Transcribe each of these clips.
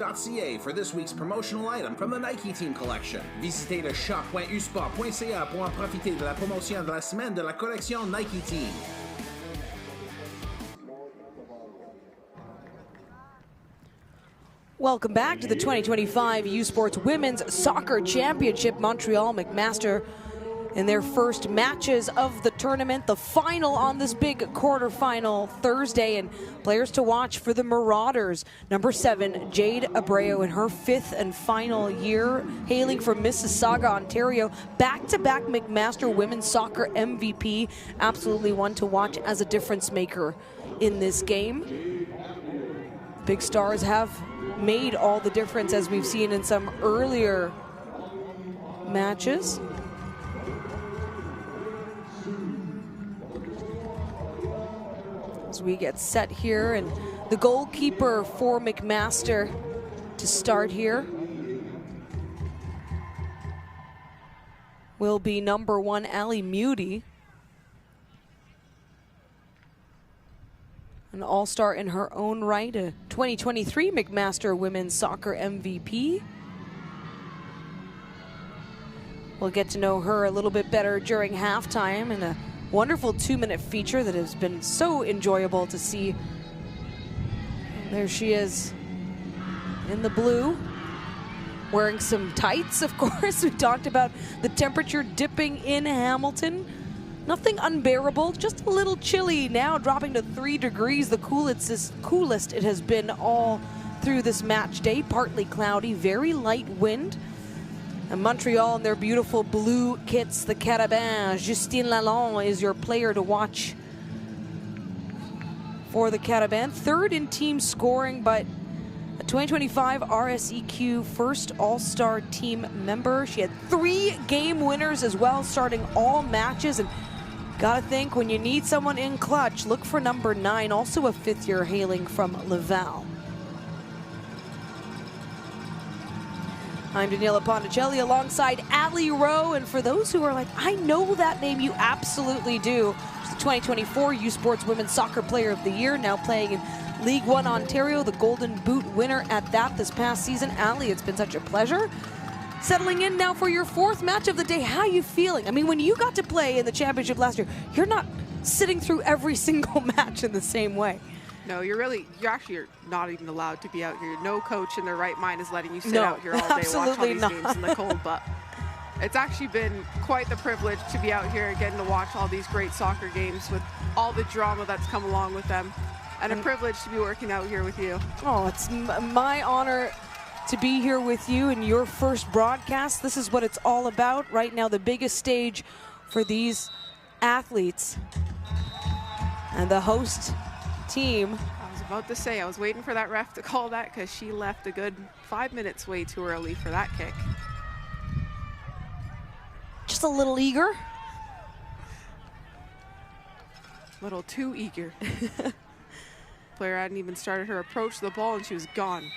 .ca for this week's promotional item from the Nike Team Collection. Visitez le shop.usport.ca pour en profiter de la promotion de la semaine de la collection Nike Team. Welcome back to the 2025 U Sports Women's Soccer Championship. Montreal McMaster in their first matches of the tournament. The final on this big quarterfinal Thursday, and players to watch for the Marauders. Number 7, Jade Abreu in her 5th and final year, hailing from Mississauga, Ontario. Back-to-back McMaster Women's Soccer MVP. Absolutely one to watch as a difference maker in this game. Big stars have made all the difference, as we've seen in some earlier matches. As we get set here, and the goalkeeper for McMaster to start here will be number 1, Ali Muti. An all-star in her own right, a 2023 McMaster Women's Soccer MVP. We'll get to know her a little bit better during halftime in a wonderful 2-minute feature that has been so enjoyable to see. There she is in the blue, wearing some tights, of course. We talked about the temperature dipping in Hamilton. Nothing unbearable, just a little chilly now, dropping to 3 degrees, the coolest it has been all through this match day. Partly cloudy, very light wind. And Montreal in their beautiful blue kits, the Carabins. Justine Lalonde is your player to watch for the Carabins. 3rd in team scoring, but a 2025 RSEQ first all-star team member. She had 3 game winners as well, starting all matches. And gotta think, when you need someone in clutch, look for number 9, also a 5th year hailing from Laval. I'm Daniela Ponticelli alongside Ali Rowe, and for those who are like, I know that name, you absolutely do. She's the 2024 U Sports Women's Soccer Player of the Year, now playing in League One Ontario, the Golden Boot winner at that this past season. Ali, it's been such a pleasure. Settling in now for your 4th match of the day. How are you feeling? I mean, when you got to play in the championship last year, you're not sitting through every single match in the same way. No, you're actually not even allowed to be out here. No coach in their right mind is letting you sit out here all day, watch all these games in the cold. But it's actually been quite the privilege to be out here, getting to watch all these great soccer games with all the drama that's come along with them. And a privilege to be working out here with you. Oh, it's my honor to be here with you in your first broadcast. This is what it's all about right now, the biggest stage for these athletes. And the host team. I was about to say, I was waiting for that ref to call that, because she left a good 5 minutes way too early for that kick. Just a little eager. A little too eager. Player hadn't even started her approach to the ball and she was gone.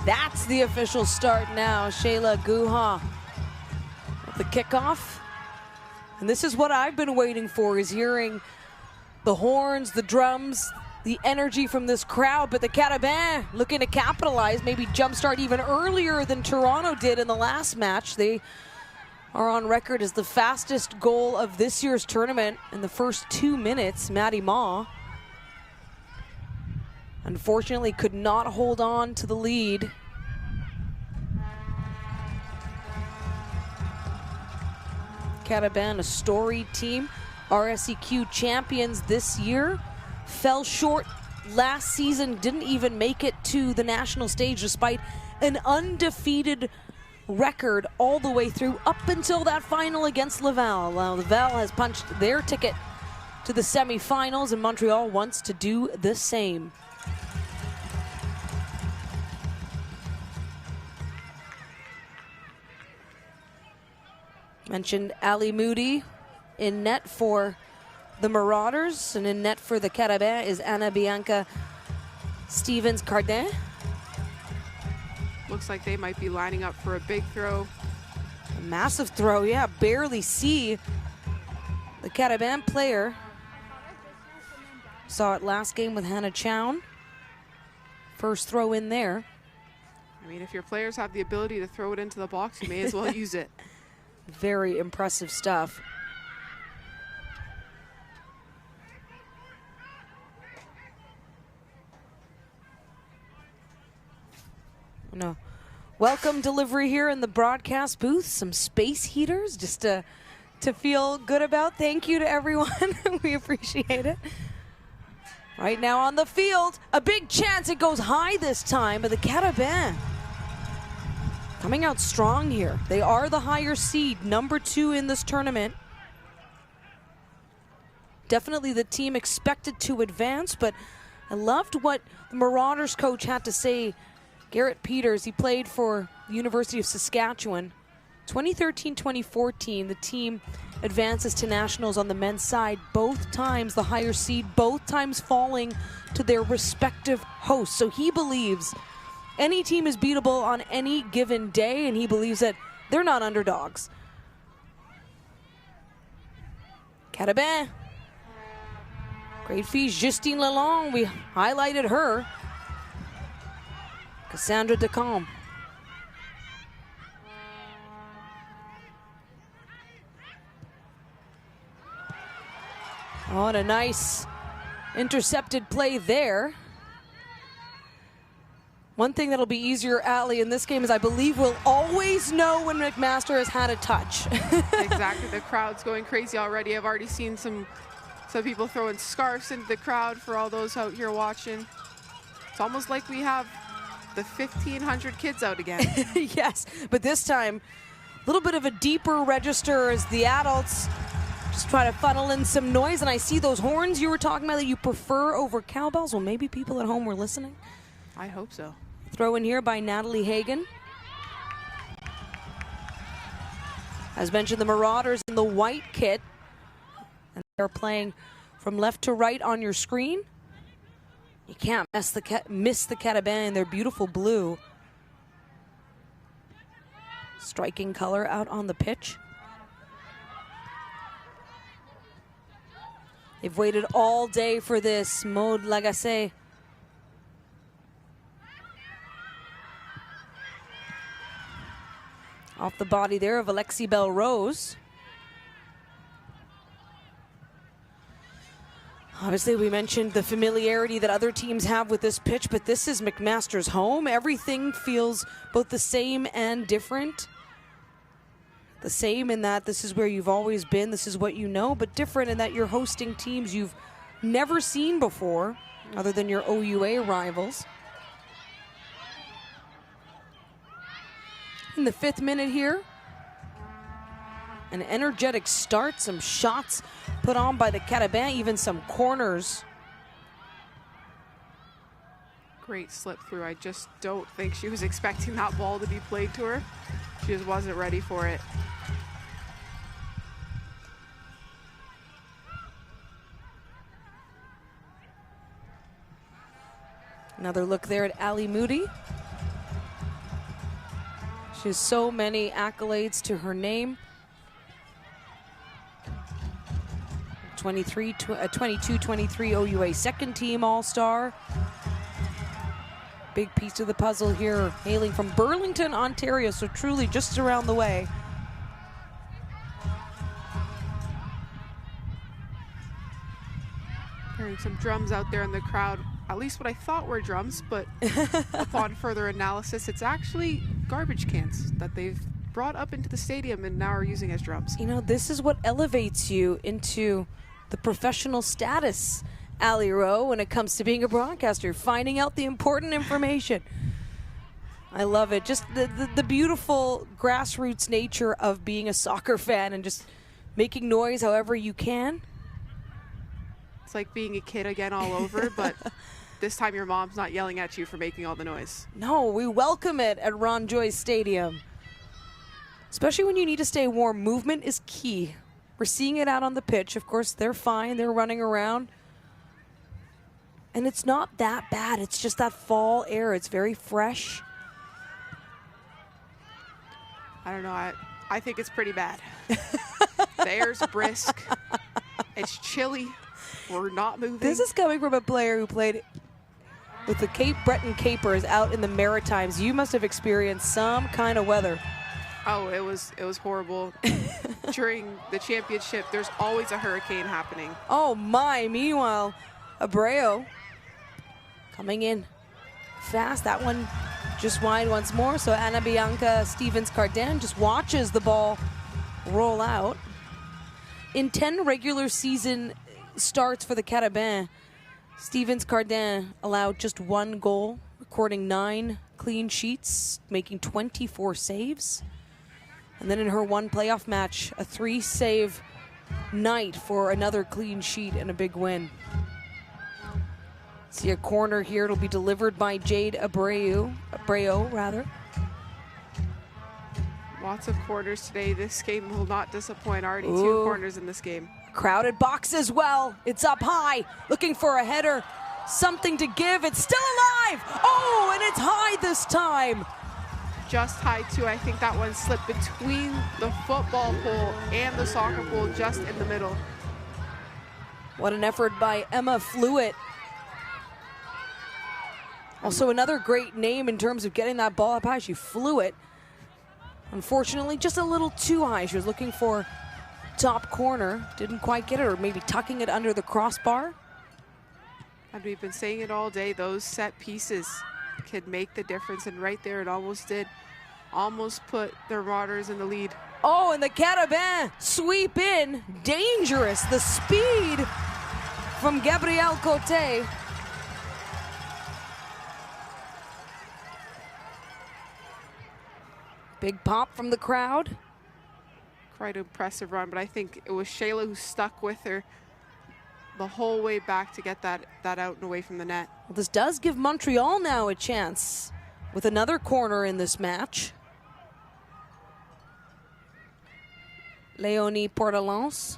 That's the official start now. Shayla Guha with the kickoff. And this is what I've been waiting for, is hearing the horns, the drums, the energy from this crowd. But the Carabins looking to capitalize, maybe jumpstart even earlier than Toronto did in the last match. They are on record as the fastest goal of this year's tournament in the first 2 minutes. Maddie Ma unfortunately could not hold on to the lead. Carabins, a storied team, RSEQ champions this year, fell short last season, didn't even make it to the national stage despite an undefeated record all the way through up until that final against Laval. Laval has punched their ticket to the semifinals, and Montreal wants to do the same. Mentioned Ali Muti in net for the Marauders, and in net for the Carabins is Anna Bianca Stevens-Cardin. Looks like they might be lining up for a big throw. A massive throw, yeah, barely see the Carabins player. Saw it last game with Hannah Chown. first throw in there. I mean, if your players have the ability to throw it into the box, you may as well use it. Very impressive stuff. No. Welcome delivery here in the broadcast booth. Some space heaters just to feel good about. Thank you to everyone. We appreciate it. Right now on the field, a big chance it goes high this time, but the Carabins coming out strong here. They are the higher seed, number 2 in this tournament. Definitely the team expected to advance, but I loved what the Marauders coach had to say. Garrett Peters, he played for the University of Saskatchewan. 2013-2014, the team advances to nationals on the men's side, both times the higher seed, both times falling to their respective hosts. So he believes any team is beatable on any given day, and he believes that they're not underdogs. Carabin. Great fees, Justine Lalonde, we highlighted her. Cassandra Decombe. Oh, and a nice intercepted play there. One thing that'll be easier, Allie, in this game is I believe we'll always know when McMaster has had a touch. Exactly, the crowd's going crazy already. I've already seen some people throwing scarves into the crowd for all those out here watching. It's almost like we have the 1,500 kids out again. Yes, but this time, a little bit of a deeper register as the adults just try to funnel in some noise. And I see those horns you were talking about that you prefer over cowbells. Well, maybe people at home were listening. I hope so. Throw in here by Natalie Hagan. As mentioned, the Marauders in the white kit. And they're playing from left to right on your screen. You can't miss the Carabins in their beautiful blue. Striking color out on the pitch. They've waited all day for this. Maud Lagacé. Off the body there of Alexis Belle-Rose. Obviously, we mentioned the familiarity that other teams have with this pitch, but this is McMaster's home. Everything feels both the same and different. The same in that this is where you've always been, this is what you know, but different in that you're hosting teams you've never seen before, other than your OUA rivals. In the 5th minute here, an energetic start, some shots put on by the Carabins, even some corners. Great slip through. I just don't think she was expecting that ball to be played to her. She just wasn't ready for it. Another look there at Ali Moody. She has so many accolades to her name. 22-23 OUA second team All-Star. Big piece of the puzzle here, hailing from Burlington, Ontario, so truly just around the way. Hearing some drums out there in the crowd. At least what I thought were drums, but upon further analysis, it's actually garbage cans that they've brought up into the stadium and now are using as drums. You know, this is what elevates you into the professional status, Allie Rowe, when it comes to being a broadcaster, finding out the important information. I love it. Just the beautiful grassroots nature of being a soccer fan and just making noise however you can. It's like being a kid again all over, but this time your mom's not yelling at you for making all the noise. No, we welcome it at Ron Joyce Stadium. Especially when you need to stay warm, movement is key. We're seeing it out on the pitch. Of course, they're fine. They're running around. And it's not that bad. It's just that fall air. It's very fresh. I don't know. I think it's pretty bad. The air's brisk. It's chilly. We're not moving. This is coming from a player who played with the Cape Breton Capers out in the Maritimes, you must have experienced some kind of weather. Oh, it was horrible. During the championship, there's always a hurricane happening. Oh my, meanwhile, Abreu coming in fast. That one just wide once more. So Ana Bianca Stevens-Cardin just watches the ball roll out. In 10 regular season starts for the Carabins, Stevens-Cardin allowed just 1 goal, recording 9 clean sheets, making 24 saves. And then in her 1 playoff match, a 3-save night for another clean sheet and a big win. See a corner here. It'll be delivered by Jade Abreu. Lots of corners today. This game will not disappoint. Already 2 corners in this game. Crowded box as well. It's up high, looking for a header. Something to give. It's still alive. Oh, and it's high this time. Just high too. I think that one slipped between the football pole and the soccer pole, just in the middle. What an effort by Emma Fluitt. Also another great name in terms of getting that ball up high. She flew it. Unfortunately, just a little too high. She was looking for top corner. Didn't quite get it, or maybe tucking it under the crossbar. And we've been saying it all day. Those set pieces could make the difference, and right there it almost did. Almost put the Marauders in the lead. Oh, and the Carabins sweep in. Dangerous. The speed from Gabrielle Cote. Big pop from the crowd. Quite an impressive run, but I think it was Shayla who stuck with her the whole way back to get that out and away from the net. Well, this does give Montreal now a chance with another corner in this match. Leonie Portalance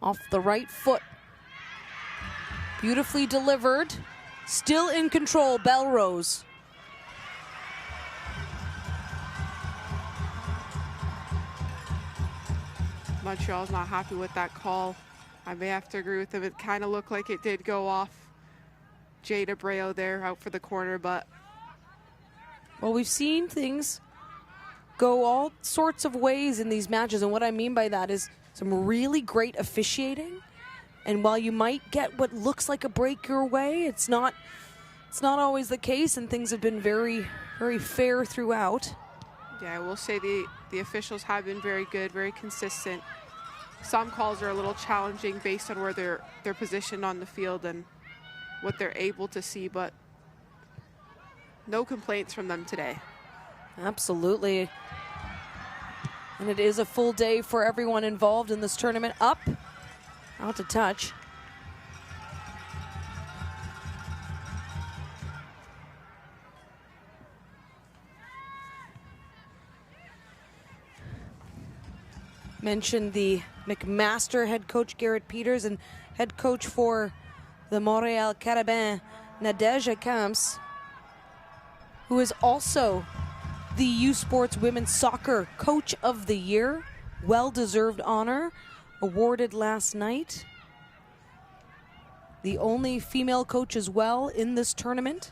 off the right foot. Beautifully delivered. Still in control, Belrose. Montreal's not happy with that call. I may have to agree with them. It kind of looked like it did go off Jade Abreu there out for the corner, but... Well, we've seen things go all sorts of ways in these matches, and what I mean by that is some really great officiating. And while you might get what looks like a break your way, it's not always the case, and things have been very, very fair throughout. Yeah, I will say the officials have been very good, very consistent. Some calls are a little challenging based on where they're positioned on the field and what they're able to see, but no complaints from them today. Absolutely. And it is a full day for everyone involved in this tournament. Up, out to touch. Mentioned the McMaster head coach Garrett Peters and head coach for the Montreal Carabins, Nadège Camps, who is also the U Sports Women's Soccer Coach of the Year. Well-deserved honor awarded last night. The only female coach as well in this tournament.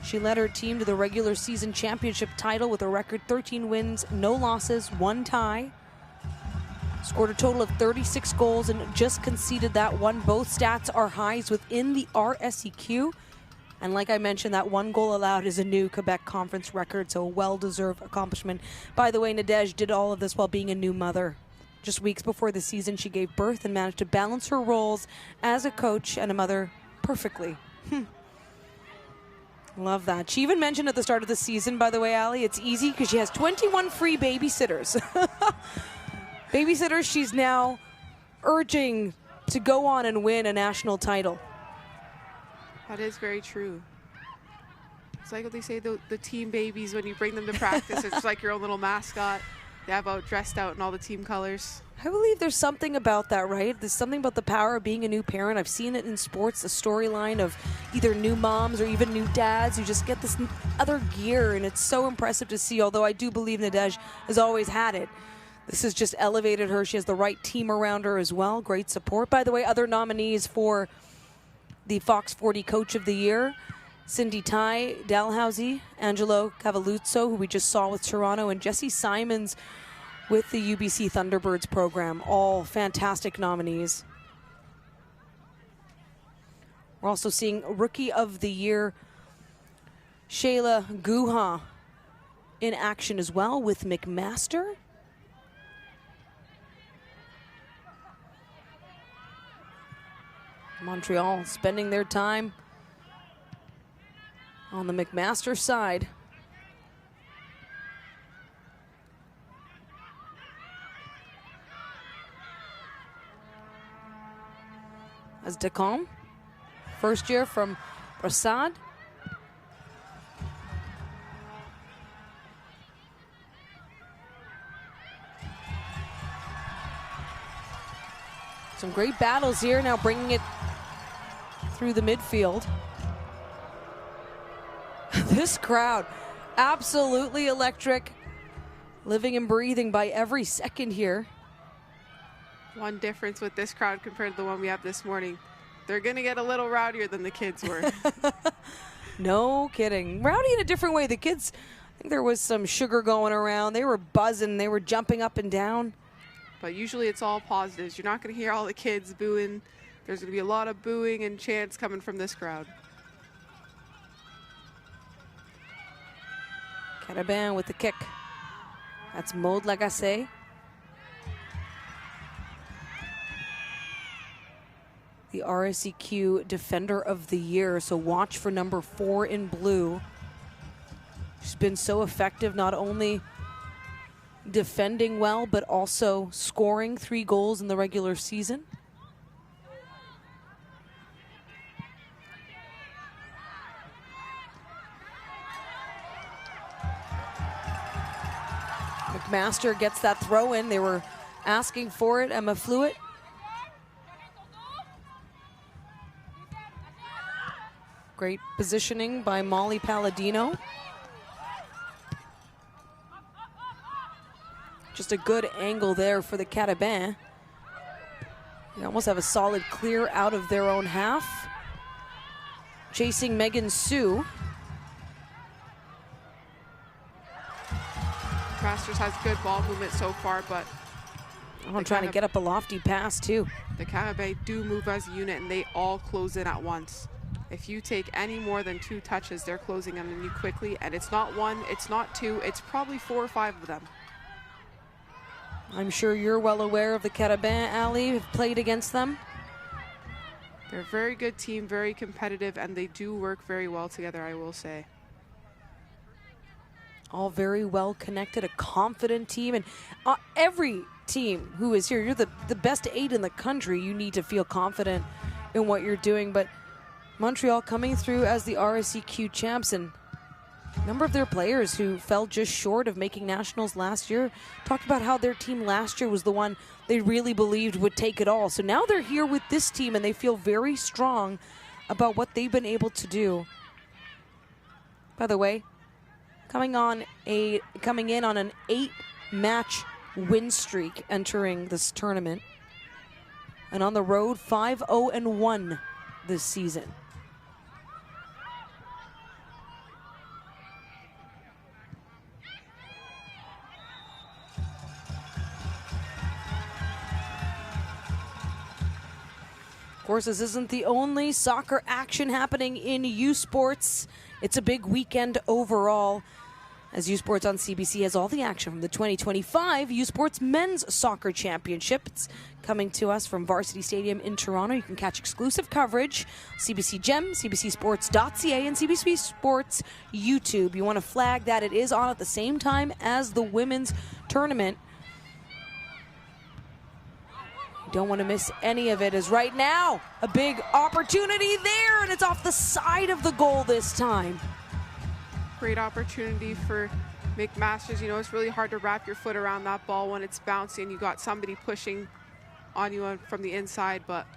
She led her team to the regular season championship title with a record 13 wins, no losses, 1 tie. Scored a total of 36 goals and just conceded that one. Both stats are highs within the RSEQ. And like I mentioned, that 1 goal allowed is a new Quebec Conference record, so a well-deserved accomplishment. By the way, Nadège did all of this while being a new mother. Just weeks before the season, she gave birth and managed to balance her roles as a coach and a mother perfectly. Love that. She even mentioned at the start of the season, by the way, Allie, it's easy because she has 21 free babysitters. Babysitters she's now urging to go on and win a national title. That is very true. It's like what they say, the team babies, when you bring them to practice, it's like your own little mascot. They have dressed out in all the team colors. I believe there's something about that, right? There's something about the power of being a new parent. I've seen it in sports, the storyline of either new moms or even new dads who just get this other gear, and it's so impressive to see, although I do believe Nadège has always had it. This has just elevated her. She has the right team around her as well. Great support. By the way, other nominees for the Fox 40 Coach of the Year, Cindy Ty Dalhousie, Angelo Cavalluzzo, who we just saw with Toronto, and Jesse Simons with the UBC Thunderbirds program. All fantastic nominees. We're also seeing Rookie of the Year Shayla Guha in action as well with McMaster. Montreal spending their time on the McMaster side. As Decombe, first year from Prasad. Some great battles here, now bringing it through the midfield. This crowd, absolutely electric, living and breathing by every second here. One difference with this crowd compared to the one we have this morning, they're gonna get a little rowdier than the kids were. No kidding. Rowdy in a different way. The kids, I think there was some sugar going around. They were buzzing, they were jumping up and down. But usually it's all positives. You're not gonna hear all the kids booing. There's gonna be a lot of booing and chants coming from this crowd. Carabin with the kick. That's Maud Lagacé. The RSEQ Defender of the Year, so watch for number 4 in blue. She's been so effective, not only defending well, but also scoring 3 goals in the regular season. McMaster gets that throw in. They were asking for it. Emma Fluitt. Great positioning by Molly Palladino. Just a good angle there for the Carabins. They almost have a solid clear out of their own half. Chasing Megan Sue. Masters has good ball movement so far, but I'm trying to get up a lofty pass too. The Carabins do move as a unit, and they all close in at once. If you take any more than 2 touches, they're closing on you quickly, and it's not 1, it's not 2, it's probably 4 or 5 of them. I'm sure you're well aware of the Carabins, Ali. Have played against them. They're a very good team, very competitive, and they do work very well together, I will say. All very well connected, a confident team, and every team who is here, you're the best 8 in the country. You need to feel confident in what you're doing, but Montreal coming through as the RSEQ champs, and a number of their players who fell just short of making nationals last year talked about how their team last year was the one they really believed would take it all. So now they're here with this team, and they feel very strong about what they've been able to do. By the way, coming in on an 8-match win streak entering this tournament, and on the road 5-0-1 this season. Of course, this isn't the only soccer action happening in U Sports. It's a big weekend overall, as U Sports on CBC has all the action from the 2025 U Sports Men's Soccer Championship. It's coming to us from Varsity Stadium in Toronto. You can catch exclusive coverage, CBC Gem, cbcsports.ca, and CBC Sports YouTube. You want to flag that it is on at the same time as the women's tournament. Don't want to miss any of it, as right now, a big opportunity there, and it's off the side of the goal this time. Great opportunity for McMasters. You know, it's really hard to wrap your foot around that ball when it's bouncing. You got somebody pushing on you from the inside, but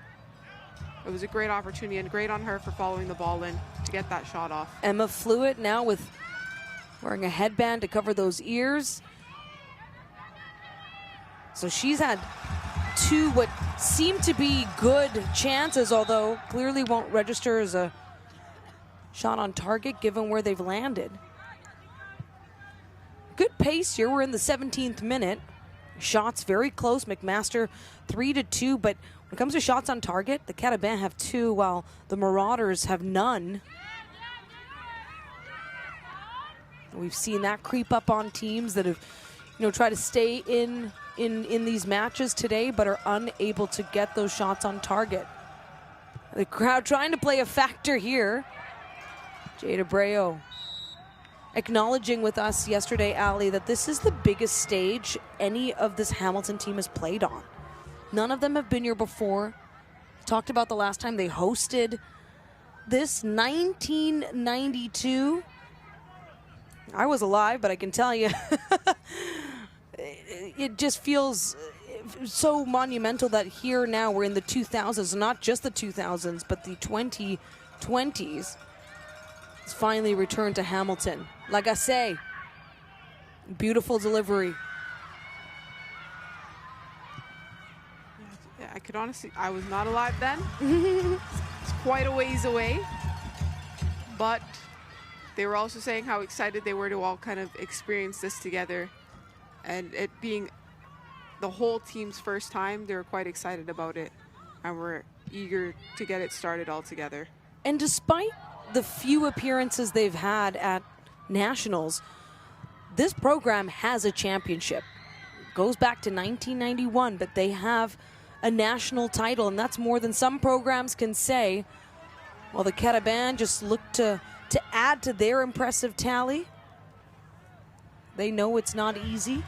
it was a great opportunity, and great on her for following the ball in to get that shot off. Emma Fluitt now with wearing a headband to cover those ears. So she's had two what seem to be good chances, although clearly won't register as a shot on target given where they've landed. Good pace here. We're in the 17th minute. Shots very close. McMaster 3-2, but when it comes to shots on target, the Carabins have 2 while the Marauders have none. We've seen that creep up on teams that have, tried to stay in these matches today, but are unable to get those shots on target. The crowd trying to play a factor here. Jade Abreu acknowledging with us yesterday, Ali, that this is the biggest stage any of this Hamilton team has played on. None of them have been here before. Talked about the last time they hosted this, 1992. I was alive, but I can tell you, it just feels so monumental that here now we're in the 2000s, not just the 2000s, but the 2020s. It's finally returned to Hamilton. Like I say, beautiful delivery. Yeah, I could honestly, I was not alive then. It's quite a ways away, but they were also saying how excited they were to all kind of experience this together, and it being the whole team's first time, they were quite excited about it, and we're eager to get it started all together. And despite the few appearances they've had at Nationals, this program has a championship. It goes back to 1991, but they have a national title, and that's more than some programs can say. Well, the Carabins just look to add to their impressive tally. They know it's not easy.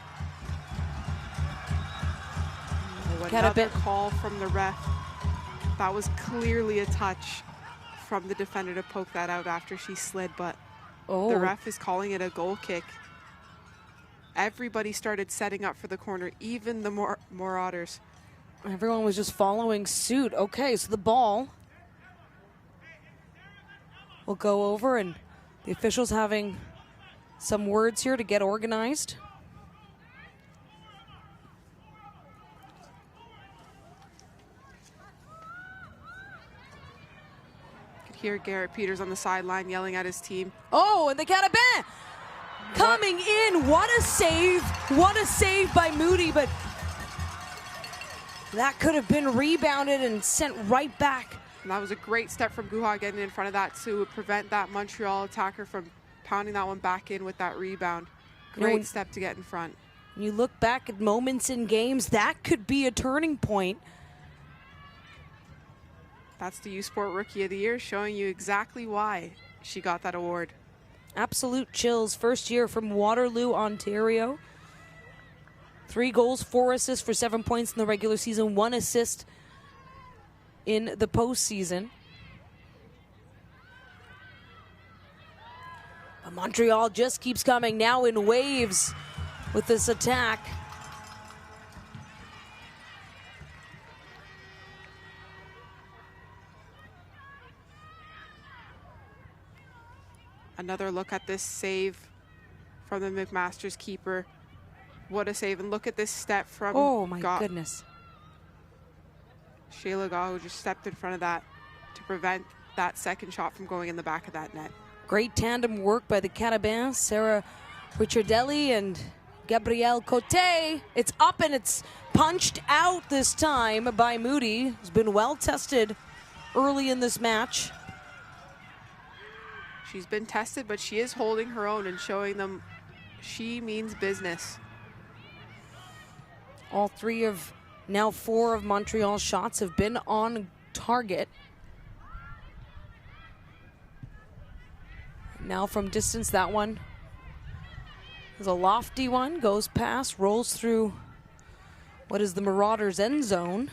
Another call from the ref. That was clearly a touch from the defender to poke that out after she slid, but the ref is calling it a goal kick. Everybody started setting up for the corner, even the Marauders. Everyone was just following suit. Okay, so the ball will go over, and the officials having some words here to get organized. Hear Garrett Peters on the sideline yelling at his team. Oh, and the Carabins coming in. What a save. What a save by Moody, but that could have been rebounded and sent right back. And that was a great step from Guha getting in front of that to prevent that Montreal attacker from pounding that one back in with that rebound. Great step to get in front. When you look back at moments in games, that could be a turning point. That's the U Sport Rookie of the Year, showing you exactly why she got that award. Absolute chills. First year from Waterloo, Ontario. 3 goals, 4 assists for 7 points in the regular season, 1 assist in the postseason. But Montreal just keeps coming now in waves with this attack. Another look at this save from the McMaster's keeper. What a save. And look at this step from goodness. Shayla Gaw, who just stepped in front of that to prevent that second shot from going in the back of that net. Great tandem work by the Carabins, Sarah Ricciardelli and Gabrielle Cote. It's up and it's punched out this time by Moody, who's been well tested early in this match. She's been tested, but she is holding her own and showing them she means business. All 3 of now 4 of Montreal's shots have been on target. Now from distance, that one is a lofty one, goes past, rolls through what is the Marauders' end zone.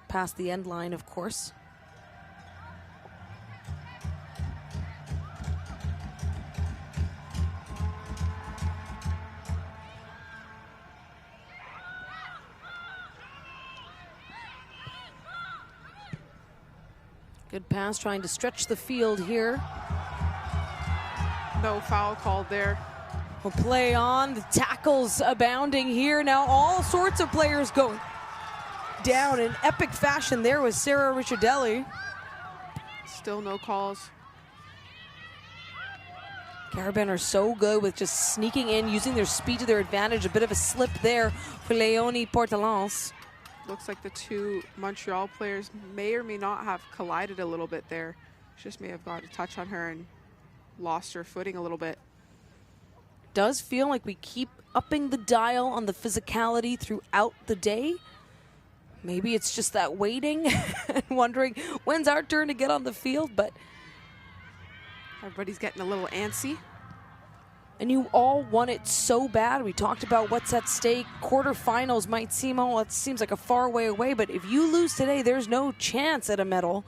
Past the end line, of course. Good pass, trying to stretch the field here. No foul called there. will play on. The tackles abounding here. Now all sorts of players going down in epic fashion. There was Sarah Ricciardelli. Still no calls. Carabins are so good with just sneaking in, using their speed to their advantage. A bit of a slip there for Léonie Portalance. Looks like the two Montreal players may or may not have collided a little bit there. Just may have got a touch on her and lost her footing a little bit. Does feel like we keep upping the dial on the physicality throughout the day. Maybe it's just that waiting and wondering when's our turn to get on the field, but everybody's getting a little antsy. And you all want it so bad. We talked about what's at stake. Quarterfinals might seem, oh, it seems like a far way away, but if you lose today, there's no chance at a medal.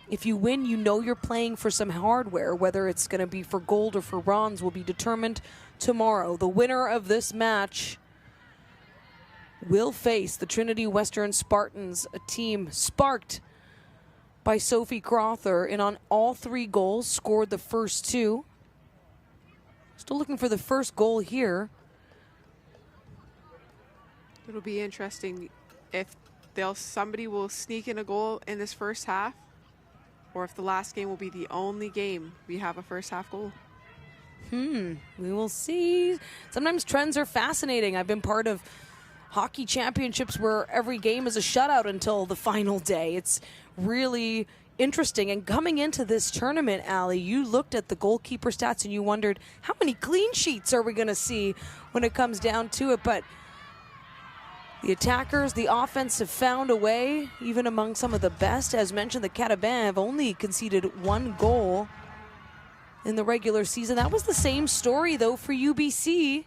If you win, you know you're playing for some hardware. Whether it's going to be for gold or for bronze will be determined tomorrow. The winner of this match will face the Trinity Western Spartans, a team sparked by Sophie Crother, and on all 3 goals, scored the first 2. Still looking for the first goal here. It'll be interesting if somebody will sneak in a goal in this first half, or if the last game will be the only game we have a first half goal. We will see. Sometimes trends are fascinating. I've been part of hockey championships where every game is a shutout until the final day. It's really interesting. And coming into this tournament, Allie, you looked at the goalkeeper stats and you wondered, how many clean sheets are we going to see when it comes down to it? But the attackers, the offense have found a way, even among some of the best. As mentioned, the Carabins have only conceded 1 goal in the regular season. That was the same story, though, for UBC.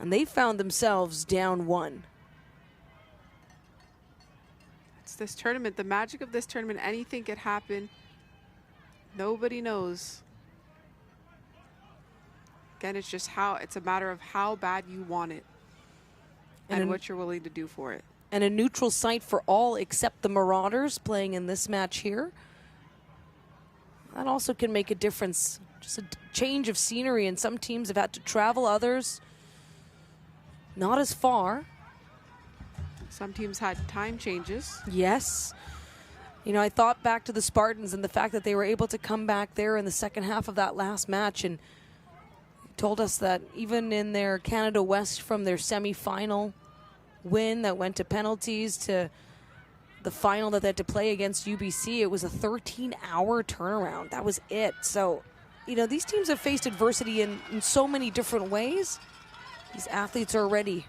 And they found themselves down 1. It's this tournament, the magic of this tournament. Anything could happen. Nobody knows. Again, it's a matter of how bad you want it and what you're willing to do for it. And a neutral site for all except the Marauders playing in this match here. That also can make a difference. Just a change of scenery, and some teams have had to travel, others not as far. Some teams had time changes. Yes. You know, I thought back to the Spartans and the fact that they were able to come back there in the second half of that last match, and told us that even in their Canada West, from their semifinal win that went to penalties to the final that they had to play against UBC, it was a 13-hour turnaround. That was it. So, you know, these teams have faced adversity in so many different ways. These athletes are ready.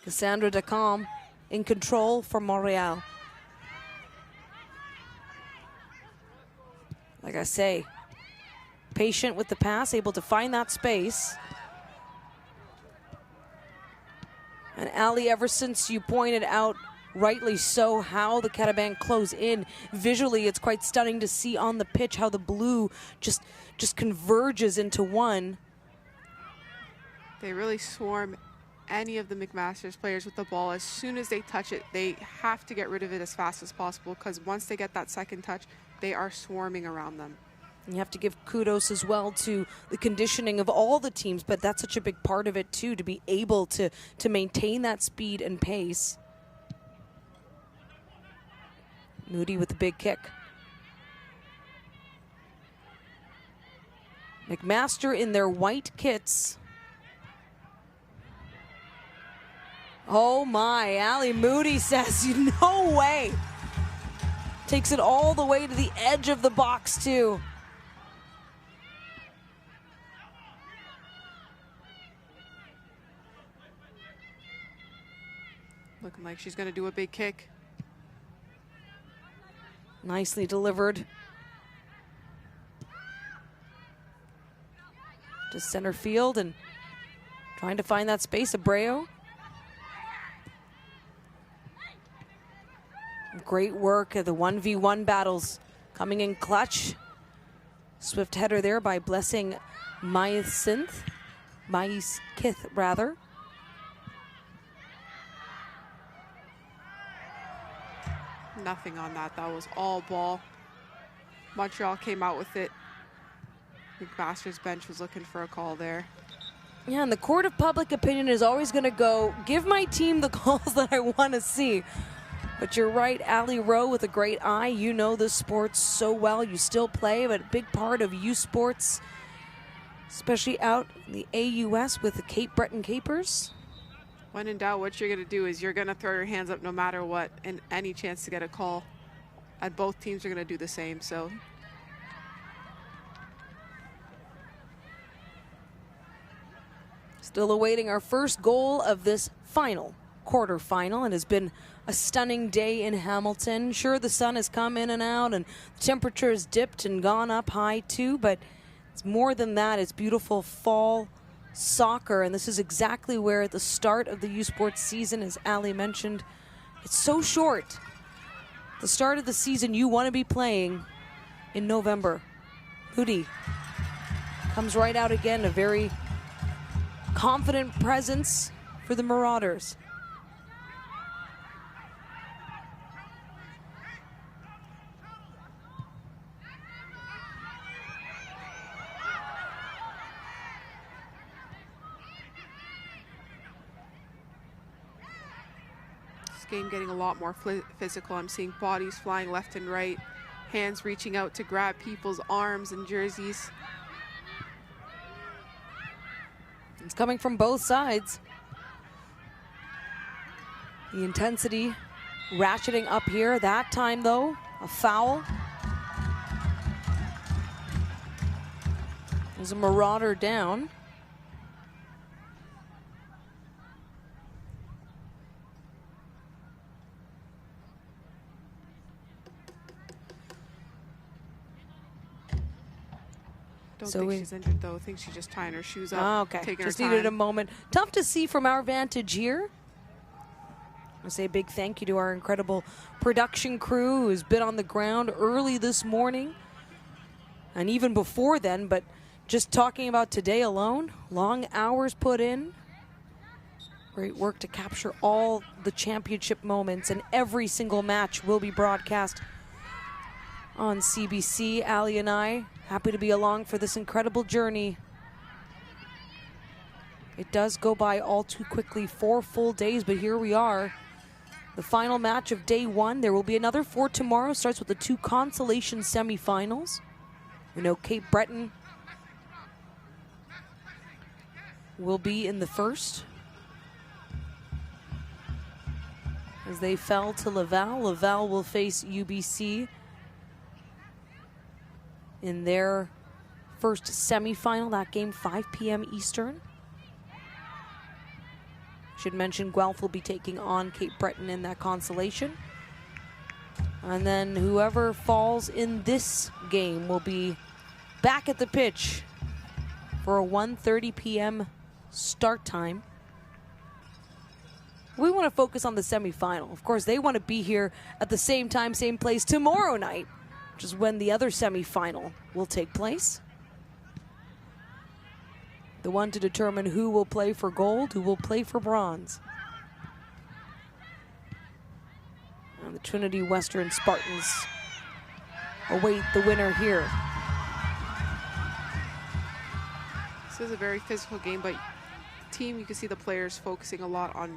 Cassandra Dacombe in control for Montreal. Like I say, patient with the pass, able to find that space. And Allie, ever since you pointed out, rightly so, how the Carabins close in, visually it's quite stunning to see on the pitch how the blue just converges into one. They really swarm any of the McMaster's players with the ball. As soon as they touch it, they have to get rid of it as fast as possible, because once they get that second touch, they are swarming around them. You have to give kudos as well to the conditioning of all the teams, but that's such a big part of it too, to be able to maintain that speed and pace. Moody with the big kick. McMaster in their white kits. Oh my, Allie Moody says, no way. Takes it all the way to the edge of the box too. Looking like she's going to do a big kick. Nicely delivered. To center field and trying to find that space. Abreu. Great work at the 1v1 battles coming in clutch. Swift header there by Blessing Maeskith rather. Nothing on that. That was all ball. Montreal came out with it. McMaster's bench was looking for a call there. Yeah, and the court of public opinion is always going to go, give my team the calls that I want to see. But you're right, Allie Rowe with a great eye. You know this sport so well. You still play, but a big part of U Sports, especially out in the AUS with the Cape Breton Capers. When in doubt, what you're going to do is you're going to throw your hands up no matter what, and any chance to get a call. And both teams are going to do the same. So still awaiting our first goal of this final quarterfinal, and has been a stunning day in Hamilton. Sure, the sun has come in and out, and the temperature has dipped and gone up high too, but it's more than that. It's beautiful fall soccer, and this is exactly where at the start of the U Sports season, as Ali mentioned, it's so short. The start of the season, you want to be playing in November. Moody comes right out again, a very confident presence for the Marauders. Game getting a lot more physical. I'm seeing bodies flying left and right, hands reaching out to grab people's arms and jerseys. It's coming from both sides. The intensity ratcheting up here. That time though, a foul. There's a Marauder down. Don't think she's injured though. I think she's just tying her shoes up. Oh, okay. Just needed a moment. Tough to see from our vantage here. I say a big thank you to our incredible production crew who's been on the ground early this morning and even before then, but just talking about today alone, long hours put in. Great work to capture all the championship moments, and every single match will be broadcast on CBC. Ali and I happy to be along for this incredible journey. It does go by all too quickly, 4 full days, but here we are. The final match of day 1. There will be another 4 tomorrow. Starts with the 2 consolation semifinals. We know Cape Breton will be in the first, as they fell to Laval. Laval will face UBC in their first semifinal. That game 5 p.m. Eastern. Should mention Guelph will be taking on Cape Breton in that consolation. And then whoever falls in this game will be back at the pitch for a 1:30 p.m. start time. We want to focus on the semifinal. Of course, they want to be here at the same time, same place tomorrow night, which is when the other semifinal will take place. The one to determine who will play for gold, who will play for bronze. And the Trinity Western Spartans await the winner here. This is a very physical game, but the team, you can see the players focusing a lot on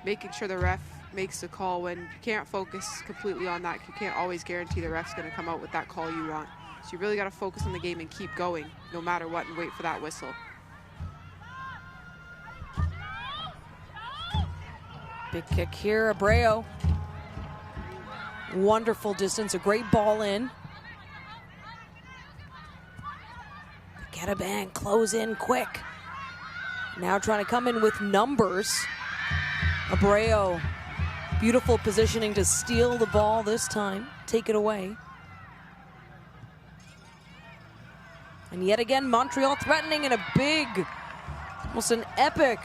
making sure the ref makes the call. When you can't focus completely on that, you can't always guarantee the ref's going to come out with that call you want. So you really got to focus on the game and keep going no matter what, and wait for that whistle. Big kick here, Abreu. Wonderful distance, a great ball in. Carabins close in quick. Now trying to come in with numbers. Abreu, beautiful positioning to steal the ball this time, take it away. And yet again, Montreal threatening in a big, almost an epic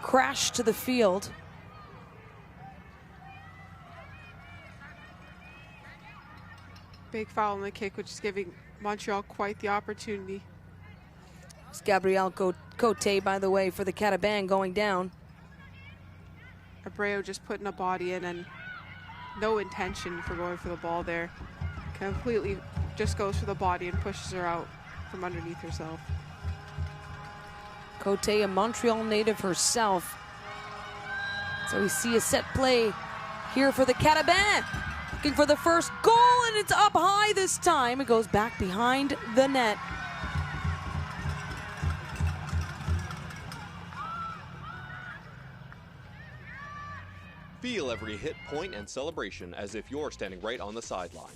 crash to the field. Big foul on the kick, which is giving Montreal quite the opportunity. It's Gabrielle Cote, by the way, for the Carabins going down. Abreu just putting a body in and no intention for going for the ball there. Completely just goes for the body and pushes her out from underneath herself. Cote, a Montreal native herself. So we see a set play here for the Carabins. Looking for the first goal, and it's up high this time. It goes back behind the net. Feel every hit, point, and celebration as if you're standing right on the sideline.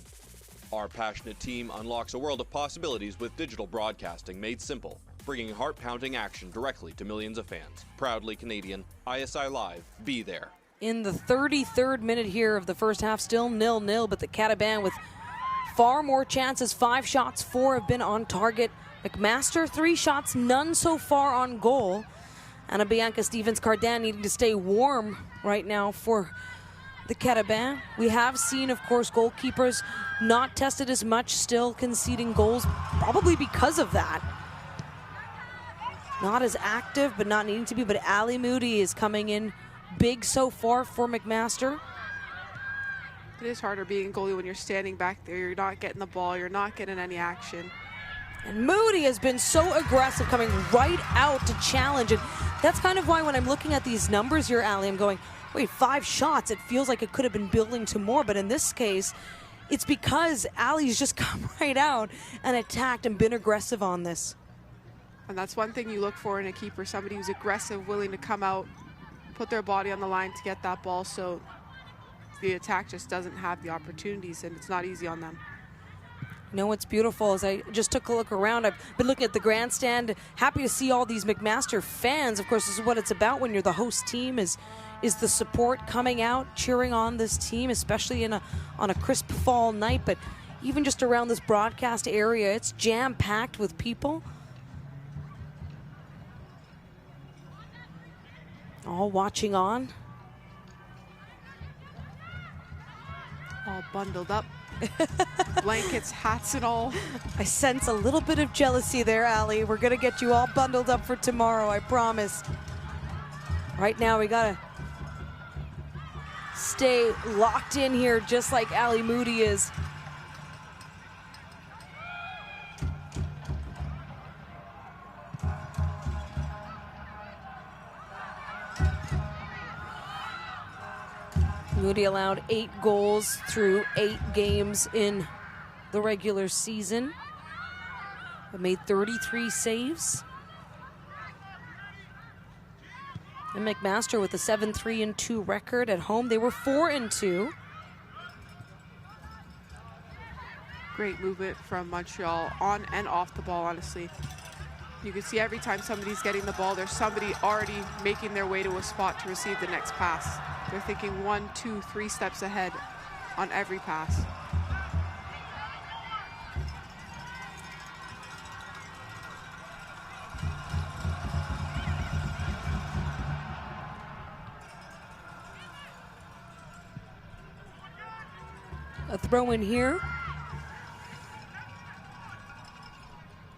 Our passionate team unlocks a world of possibilities with digital broadcasting made simple, bringing heart-pounding action directly to millions of fans. Proudly Canadian, ISI Live, be there. In the 33rd minute here of the first half, still 0-0, but the Carabins with far more chances. 5 shots, 4 have been on target. McMaster, 3 shots, none so far on goal. Anna Bianca Stevens-Cardin needing to stay warm right now for the Carabins. We have seen, of course, goalkeepers not tested as much, still conceding goals, probably because of that. Not as active, but not needing to be. But Ali Moody is coming in big so far for McMaster. It is harder being a goalie when you're standing back there. You're not getting the ball. You're not getting any action. And Moody has been so aggressive, coming right out to challenge. And that's kind of why when I'm looking at these numbers here, Ali, I'm going, wait, 5 shots. It feels like it could have been building to more. But in this case, it's because Ali's just come right out and attacked and been aggressive on this. And that's one thing you look for in a keeper, somebody who's aggressive, willing to come out, put their body on the line to get that ball, so the attack just doesn't have the opportunities, and it's not easy on them. You know what's beautiful is I just took a look around. I've been looking at the grandstand, happy to see all these McMaster fans. Of course, this is what it's about when you're the host team, is the support coming out, cheering on this team, especially on a crisp fall night. But even just around this broadcast area, it's jam-packed with people. All watching on. All bundled up. Blankets, hats, and all. I sense a little bit of jealousy there, Ali. We're going to get you all bundled up for tomorrow, I promise. Right now, we got to stay locked in here just like Ali Moody is. Moody allowed 8 goals through 8 games in the regular season, but made 33 saves. And McMaster with a 7-3-2 record at home. They were 4-2. Great movement from Montreal on and off the ball, honestly. You can see every time somebody's getting the ball, there's somebody already making their way to a spot to receive the next pass. They're thinking 1, 2, 3 steps ahead on every pass. A throw in here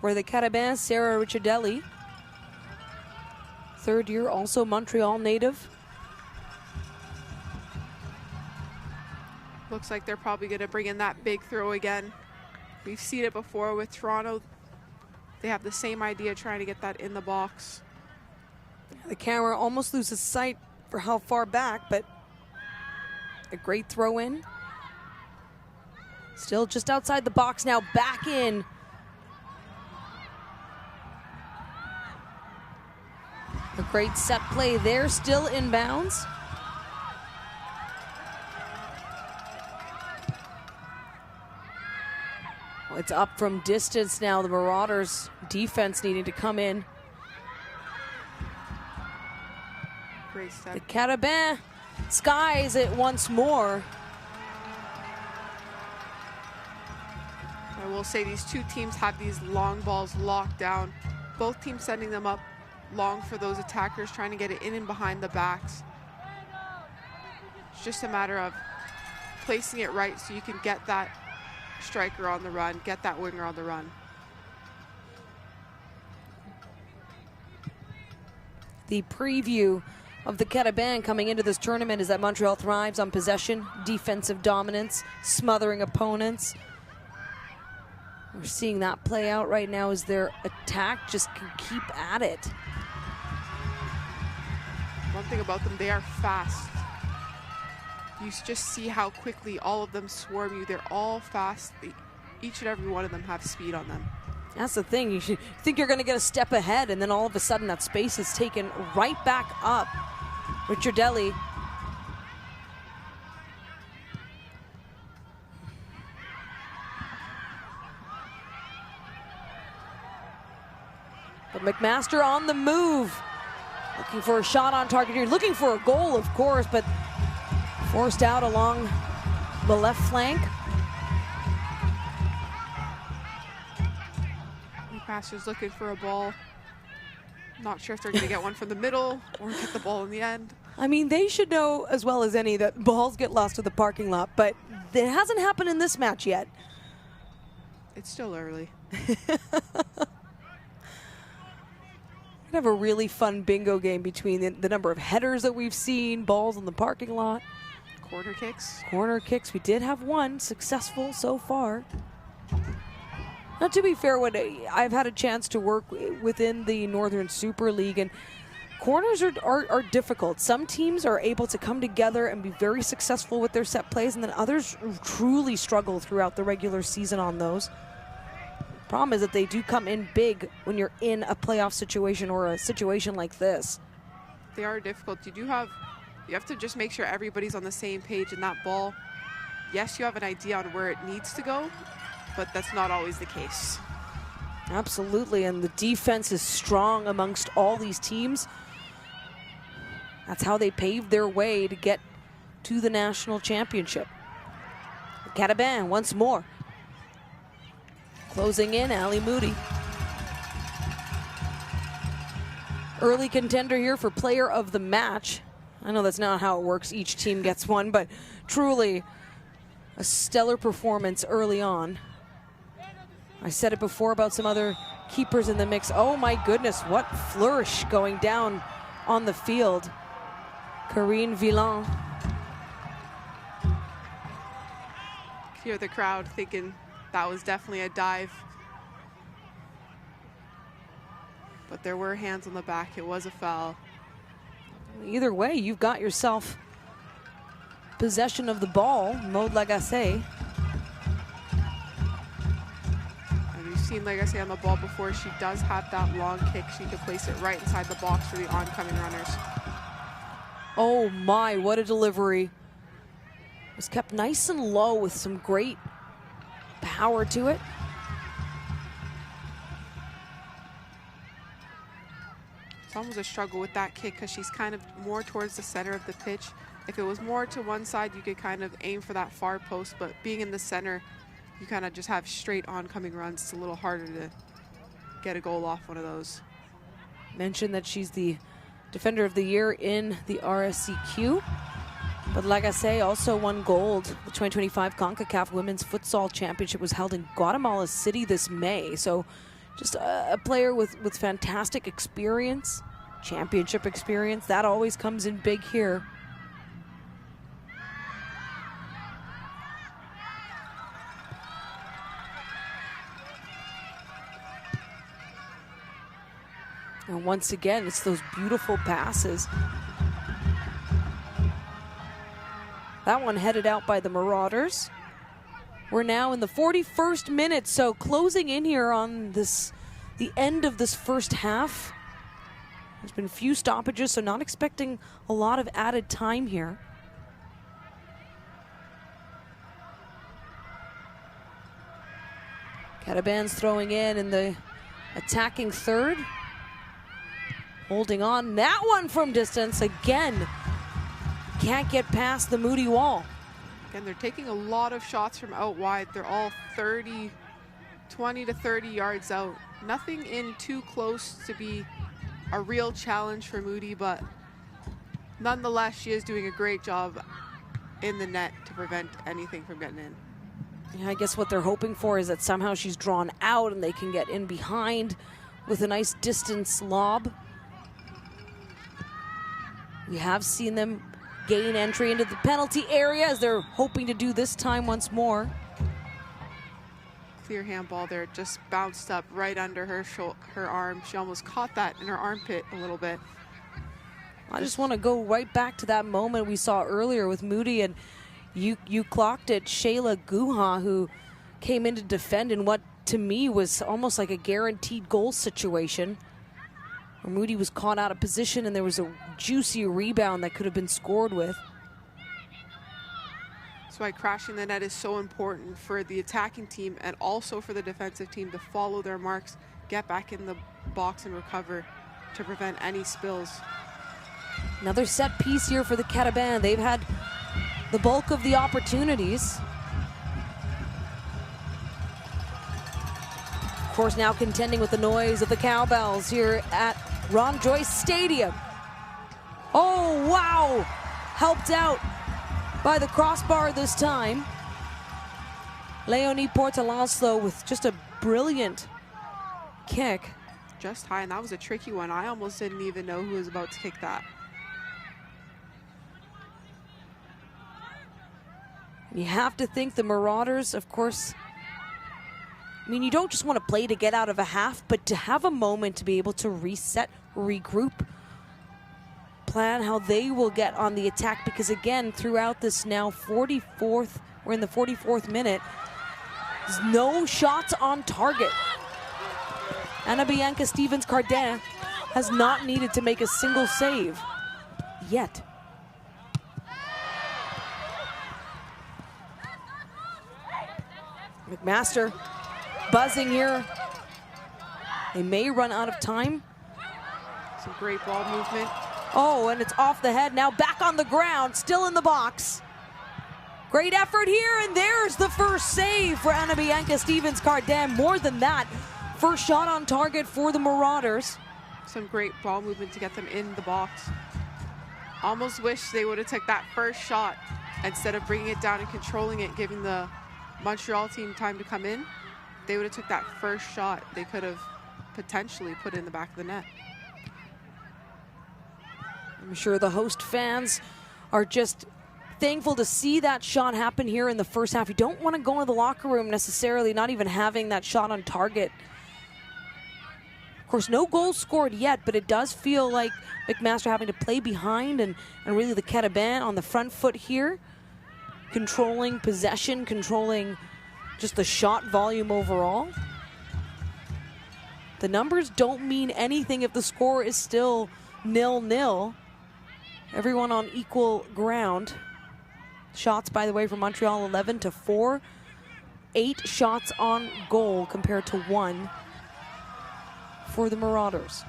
for the Carabins, Sarah Ricciardelli. 3rd year, also Montreal native. Looks like they're probably going to bring in that big throw again. We've seen it before with Toronto. They have the same idea, trying to get that in the box. The camera almost loses sight for how far back, but a great throw in. Still just outside the box now, back in. A great set play there, still inbounds. Well, it's up from distance now. The Marauders defense needing to come in. Great step. The Carabins skies it once more. I will say these two teams have these long balls locked down. Both teams sending them up long for those attackers, trying to get it in and behind the backs. It's just a matter of placing it right so you can get that striker on the run, get that winger on the run. The preview of the Carabins coming into this tournament is that Montreal thrives on possession, defensive dominance, smothering opponents. We're seeing that play out right now as their attack just can keep at it. One thing about them, they are fast. You just see how quickly all of them swarm you. They're all fast. Each and every one of them have speed on them. That's the thing. You think you're going to get a step ahead, and then all of a sudden that space is taken right back up. Ricciardelli. But McMaster on the move. Looking for a shot on target here. Looking for a goal, of course, but forced out along the left flank. McMaster's looking for a ball. Not sure if they're going to get one from the middle or get the ball in the end. I mean, they should know as well as any that balls get lost to the parking lot, but it hasn't happened in this match yet. It's still early. We have a really fun bingo game between the number of headers that we've seen, balls in the parking lot. Corner kicks. Corner kicks. We did have one successful so far. Now, to be fair, when I've had a chance to work within the Northern Super League, and corners are difficult. Some teams are able to come together and be very successful with their set plays, and then others truly struggle throughout the regular season on those. Problem is that they do come in big when you're in a playoff situation or a situation like this. They are difficult. You have to just make sure everybody's on the same page in that ball. Yes, you have an idea on where it needs to go, but that's not always the case. Absolutely, and the defense is strong amongst all these teams. That's how they paved their way to get to the national championship. Carabins once more. Closing in, Ali Moody. Early contender here for player of the match. I know that's not how it works. Each team gets one, but truly a stellar performance early on. I said it before about some other keepers in the mix. Oh my goodness, what flourish going down on the field. Karine Villan. Hear the crowd thinking that was definitely a dive. But there were hands on the back. It was a foul. Either way, you've got yourself possession of the ball, Maud Lagacé. And we've seen Lagacé on the ball before. She does have that long kick. She can place it right inside the box for the oncoming runners. Oh my, what a delivery. It was kept nice and low with some great power to it. It's almost a struggle with that kick because she's kind of more towards the center of the pitch. If it was more to one side, you could kind of aim for that far post, but being in the center, you kind of just have straight oncoming runs. It's a little harder to get a goal off one of those. Mentioned that she's the Defender of the Year in the RSCQ. But Lagacé also won gold. The 2025 CONCACAF Women's Futsal Championship was held in Guatemala City this May. So just a player with fantastic experience, championship experience. That always comes in big here. And once again, it's those beautiful passes. That one headed out by the Marauders. We're now in the 41st minute, so closing in here on the end of this first half. There's been few stoppages, so not expecting a lot of added time here. Carabins throwing in the attacking third. Holding on, that one from distance again. Can't get past the Moody wall. Again, they're taking a lot of shots from out wide. They're all 20 to 30 yards out. Nothing in too close to be a real challenge for Moody, but nonetheless, she is doing a great job in the net to prevent anything from getting in. Yeah, I guess what they're hoping for is that somehow she's drawn out and they can get in behind with a nice distance lob. We have seen them gain entry into the penalty area as they're hoping to do this time once more. Clear handball there, just bounced up right under her arm. She almost caught that in her armpit a little bit. I just want to go right back to that moment we saw earlier with Moody, and you clocked it, Shayla Guha, who came in to defend in what to me was almost like a guaranteed goal situation, where Moody was caught out of position and there was a juicy rebound that could have been scored with. That's why crashing the net is so important for the attacking team and also for the defensive team to follow their marks, get back in the box and recover to prevent any spills. Another set piece here for the Carabins. They've had the bulk of the opportunities. Of course, now contending with the noise of the cowbells here at Ron Joyce Stadium. Oh, wow! Helped out by the crossbar this time. Leonie Portalancelot with just a brilliant kick. Just high, and that was a tricky one. I almost didn't even know who was about to kick that. You have to think the Marauders, of course, I mean, you don't just want to play to get out of a half, but to have a moment to be able to reset, regroup, plan how they will get on the attack, because again, throughout this now 44th, we're in the 44th minute, there's no shots on target. Anna Bianca Stevens-Cardin has not needed to make a single save yet. McMaster buzzing here. They may run out of time. Some great ball movement. Oh, and it's off the head. Now back on the ground, still in the box. Great effort here, and there's the first save for Anna Bianca Stevens-Cardin. More than that, first shot on target for the Marauders. Some great ball movement to get them in the box. Almost wish they would have took that first shot instead of bringing it down and controlling it, giving the Montreal team time to come in. They would have took that first shot. They could have potentially put it in the back of the net. I'm sure the host fans are just thankful to see that shot happen here in the first half. You don't want to go in the locker room necessarily, not even having that shot on target. Of course, no goals scored yet, but it does feel like McMaster having to play behind and really the Carabins on the front foot here. Controlling possession, controlling just the shot volume overall. The numbers don't mean anything if the score is still 0-0. Everyone on equal ground. Shots, by the way, for Montreal, 11-4. 8 shots on goal compared to 1 for the Marauders.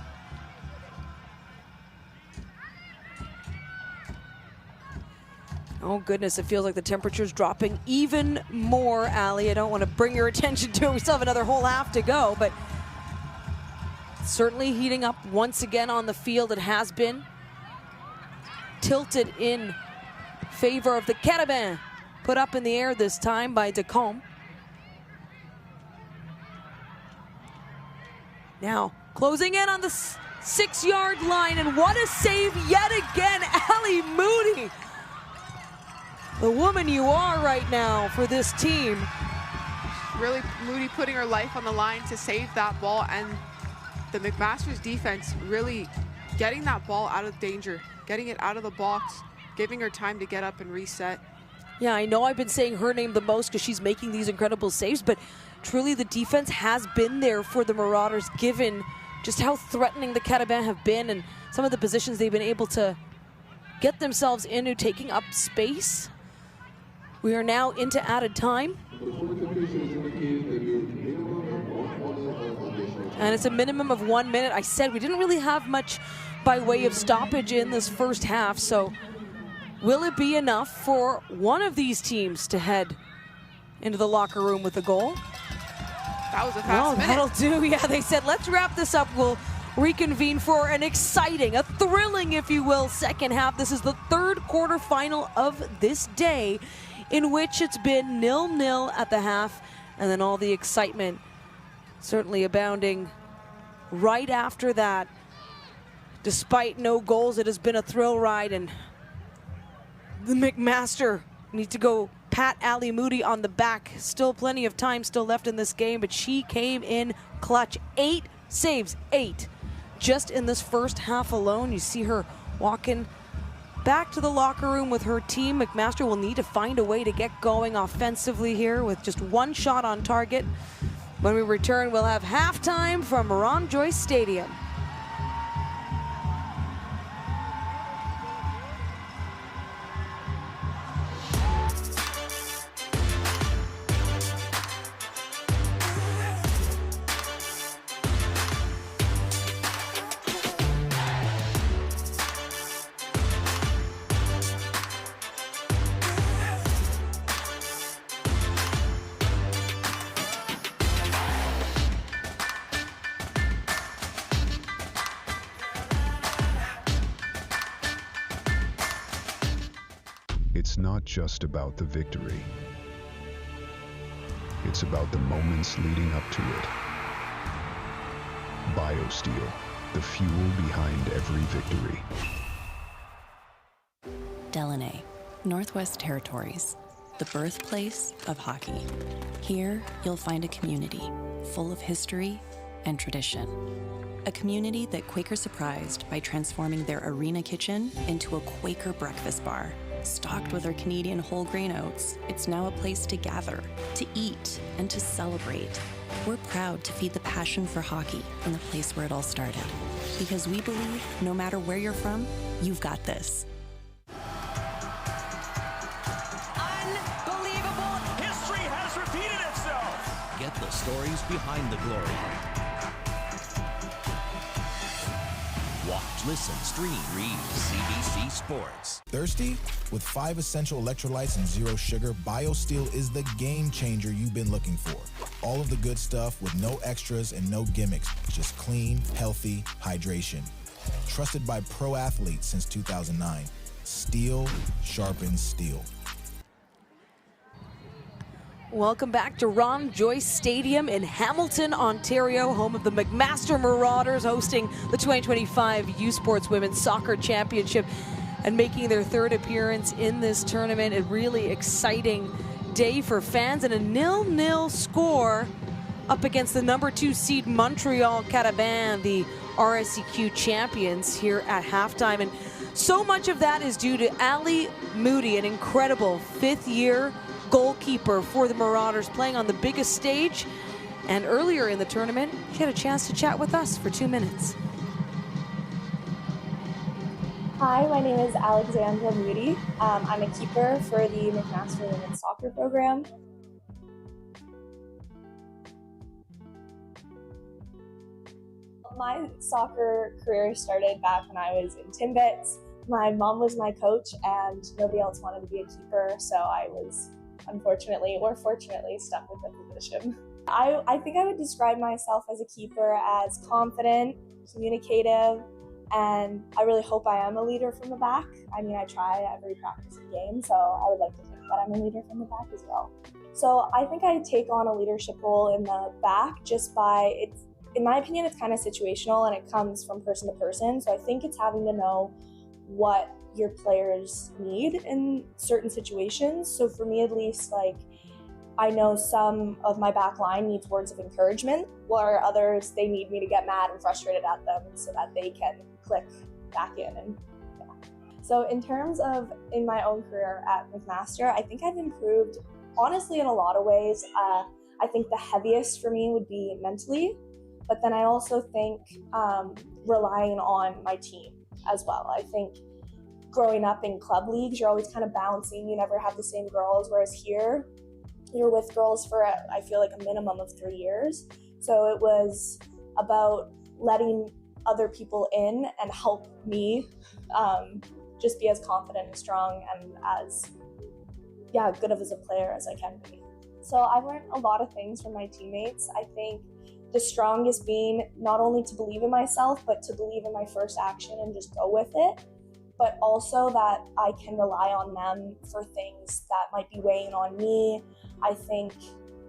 Oh goodness, it feels like the temperature's dropping even more, Allie. I don't want to bring your attention to it. We still have another whole half to go, but certainly heating up once again on the field. It has been tilted in favor of the Carabins. Put up in the air this time by Decombe. Now closing in on the 6-yard line, and what a save yet again, Allie Moody. The woman you are right now for this team. Really, Moody putting her life on the line to save that ball, and the McMaster's defense really getting that ball out of danger, getting it out of the box, giving her time to get up and reset. Yeah, I know I've been saying her name the most because she's making these incredible saves, but truly the defense has been there for the Marauders, given just how threatening the Carabins have been and some of the positions they've been able to get themselves into, taking up space. We are now into added time. And it's a minimum of 1 minute. I said we didn't really have much by way of stoppage in this first half, so will it be enough for one of these teams to head into the locker room with a goal? That was a fast minute. That'll do. Yeah, they said, let's wrap this up. We'll reconvene for an exciting, a thrilling, if you will, second half. This is the third quarterfinal of this day in which it's been 0-0 at the half, and then all the excitement certainly abounding right after that. Despite no goals, it has been a thrill ride, and the McMaster need to go pat Ali Moody on the back. Still plenty of time still left in this game, but she came in clutch. 8 saves, 8. Just in this first half alone, you see her walking back to the locker room with her team. McMaster will need to find a way to get going offensively here with just one shot on target. When we return, we'll have halftime from Ron Joyce Stadium. It's not just about the victory. It's about the moments leading up to it. BioSteel, the fuel behind every victory. Delaney, Northwest Territories, the birthplace of hockey. Here, you'll find a community full of history and tradition. A community that Quaker surprised by transforming their arena kitchen into a Quaker breakfast bar. Stocked with our Canadian whole grain oats, it's now a place to gather, to eat, and to celebrate. We're proud to feed the passion for hockey in the place where it all started. Because we believe no matter where you're from, you've got this. Unbelievable! History has repeated itself! Get the stories behind the glory. Watch, listen, stream, read CBC Sports. Thirsty? With 5 essential electrolytes and 0 sugar, BioSteel is the game changer you've been looking for. All of the good stuff with no extras and no gimmicks. Just clean, healthy hydration. Trusted by pro athletes since 2009. Steel sharpens steel. Welcome back to Ron Joyce Stadium in Hamilton, Ontario, home of the McMaster Marauders, hosting the 2025 U Sports Women's Soccer Championship and making their 3rd appearance in this tournament. A really exciting day for fans, and a 0-0 score up against the number 2 seed Montreal Carabins, the RSEQ champions, here at halftime. And so much of that is due to Ali Moody, an incredible 5th-year goalkeeper for the Marauders, playing on the biggest stage. And earlier in the tournament, she had a chance to chat with us for 2 minutes. Hi, my name is Alexandra Moody. I'm a keeper for the McMaster Women's Soccer Program. My soccer career started back when I was in Timbits. My mom was my coach and nobody else wanted to be a keeper, so I was unfortunately or fortunately stuck with the position. I think I would describe myself as a keeper as confident, communicative, and I really hope I am a leader from the back. I mean, I try every practice and game, so I would like to think that I'm a leader from the back as well. So I think I take on a leadership role in the back just by, in my opinion, it's kind of situational and it comes from person to person. So I think it's having to know what your players need in certain situations. So for me, at least, like, I know some of my back line needs words of encouragement, while others, they need me to get mad and frustrated at them so that they can click back in. And yeah. So in terms of in my own career at McMaster, I think I've improved, honestly, in a lot of ways. I think the heaviest for me would be mentally, but then I also think relying on my team as well. I think growing up in club leagues, you're always kind of bouncing, you never have the same girls, whereas here, you're with girls for, I feel like, a minimum of 3 years. So it was about letting other people in and help me just be as confident and strong and as, good of as a player as I can be. So I've learned a lot of things from my teammates. I think the strongest being not only to believe in myself, but to believe in my first action and just go with it. but also that I can rely on them for things that might be weighing on me. I think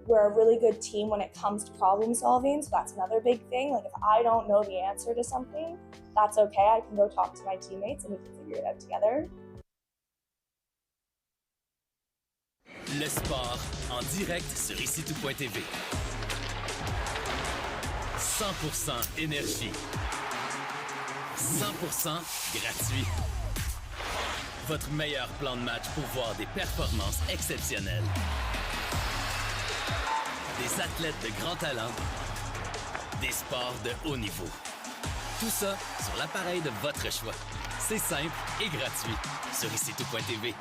we're a really good team when it comes to problem solving, so that's another big thing. Like if I don't know the answer to something, that's okay. I can go talk to my teammates and we can figure it out together. Le sport en direct sur ICTout.tv. 100% énergie. 100% gratuit. Votre meilleur plan de match pour voir des performances exceptionnelles. Des athlètes de grand talent. Des sports de haut niveau. Tout ça sur l'appareil de votre choix. C'est simple et gratuit sur ICTout.tv.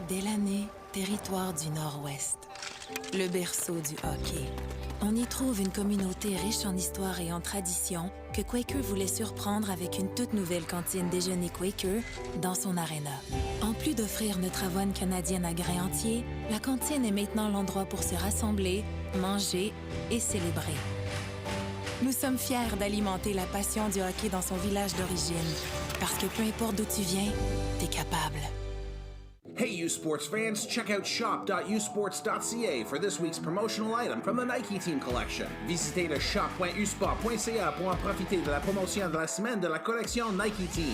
Délaney, territoire du Nord-Ouest. Le berceau du hockey. On y trouve une communauté riche en histoire et en tradition que Quaker voulait surprendre avec une toute nouvelle cantine déjeuner Quaker dans son aréna. En plus d'offrir notre avoine canadienne à grains entiers, la cantine est maintenant l'endroit pour se rassembler, manger et célébrer. Nous sommes fiers d'alimenter la passion du hockey dans son village d'origine, parce que peu importe d'où tu viens, t'es capable. Hey, U Sports fans, check out shop.usports.ca for this week's promotional item from the Nike Team Collection. Visitez le shop.usport.ca pour en profiter de la promotion de la semaine de la collection Nike Team.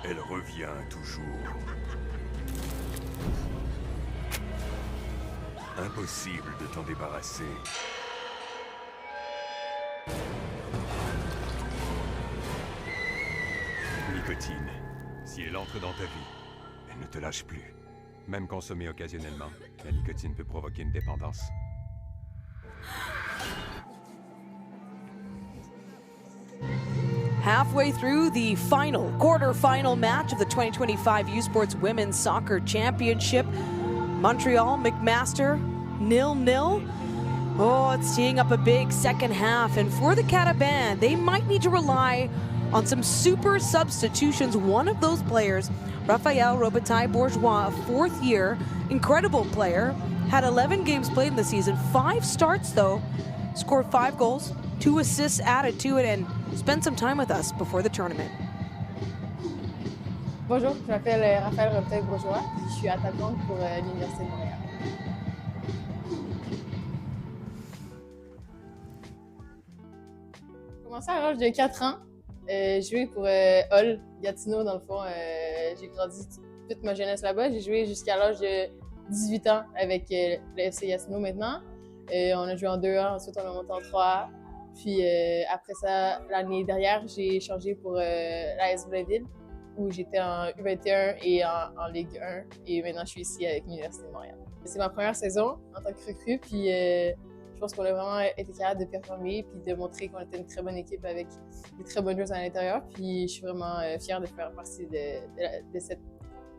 Elle revient toujours. Impossible de t'en débarrasser. Nicotine. Si elle entre dans ta vie, elle ne te lâche plus. Même consommée occasionnellement, la nicotine peut provoquer une dépendance. Halfway through the quarterfinal match of the 2025 U Sports Women's Soccer Championship, Montreal, McMaster, 0-0. Oh, it's teeing up a big second half, and for the Carabins, they might need to rely on some super substitutions. One of those players, Raphael Robitaille-Bourgeois, a fourth-year, incredible player, had 11 games played in the season, 5 starts though, scored 5 goals, 2 assists added to it, and spent some time with us before the tournament. Bonjour, je m'appelle Raphaël Robitaille-Bourgeois, je suis attaquante pour l'Université de Montréal. J'ai commencé à l'âge de 4 ans, joué pour Hull, Gatineau dans le fond. J'ai grandi toute ma jeunesse là-bas, j'ai joué jusqu'à l'âge de 18 ans avec le FC Gatineau maintenant. On a joué en 2A, ensuite on a monté en 3A. Puis après ça, l'année dernière, j'ai changé pour l'AS Blainville, où j'étais en U21 et en Ligue 1. Et maintenant, je suis ici avec l'Université de Montréal. C'est ma première saison en tant que recrue, puis je pense qu'on a vraiment été capable de performer puis de montrer qu'on était une très bonne équipe avec des très bonnes joueuses à l'intérieur. Puis je suis vraiment fière de faire partie de cette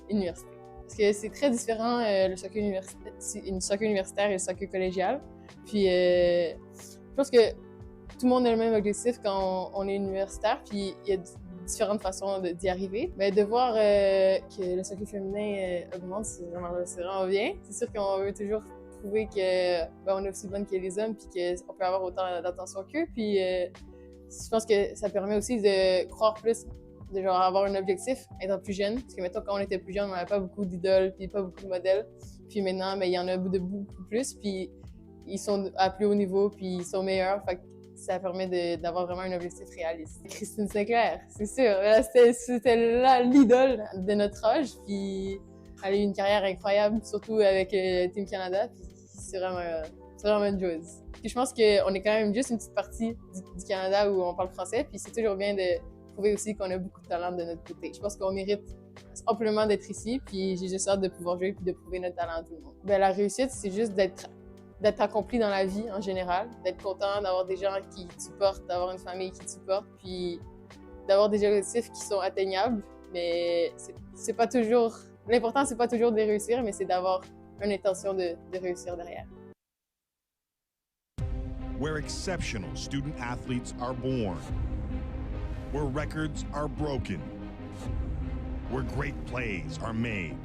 université. Parce que c'est très différent, le soccer universitaire et le soccer collégial. Puis je pense que tout le monde a le même objectif quand on est universitaire, puis il y a différentes façons d'y arriver. Mais de voir que le soccer féminin augmente, c'est vraiment bien. C'est sûr qu'on veut toujours prouver qu'on est aussi bonne que les hommes, puis qu'on peut avoir autant d'attention qu'eux. Puis je pense que ça permet aussi de croire plus, de genre avoir un objectif étant plus jeune. Parce que mettons, quand on était plus jeune, on n'avait pas beaucoup d'idoles, puis pas beaucoup de modèles. Puis maintenant, il y en a de beaucoup plus, puis ils sont à plus haut niveau, puis ils sont meilleurs. Fait que ça permet d'avoir vraiment un objectif réaliste. Christine Sinclair, c'est sûr. C'était là l'idole de notre âge. Puis Elle a eu une carrière incroyable, surtout avec Team Canada. C'est vraiment une joueuse. Puis je pense qu'on est quand même juste une petite partie du Canada où on parle français, puis c'est toujours bien de prouver aussi qu'on a beaucoup de talent de notre côté. Je pense qu'on mérite amplement d'être ici, puis j'ai juste hâte de pouvoir jouer puis de prouver notre talent à tout le monde. Ben, la réussite, c'est juste d'être accompli dans la vie en général, d'être content, d'avoir des gens qui te supportent, d'avoir une famille qui te supporte, puis d'avoir des objectifs qui sont atteignables, mais c'est pas toujours... L'important, c'est pas toujours de réussir, mais c'est d'avoir une intention de réussir derrière. Where exceptional student athletes are born, where records are broken, where great plays are made,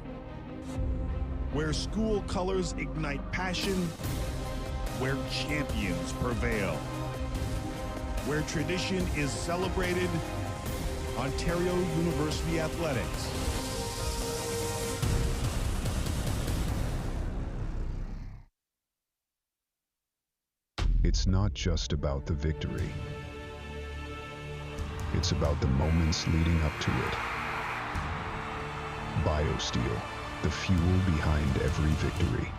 where school colors ignite passion, where champions prevail, where tradition is celebrated, Ontario University Athletics. It's not just about the victory. It's about the moments leading up to it. BioSteel, the fuel behind every victory.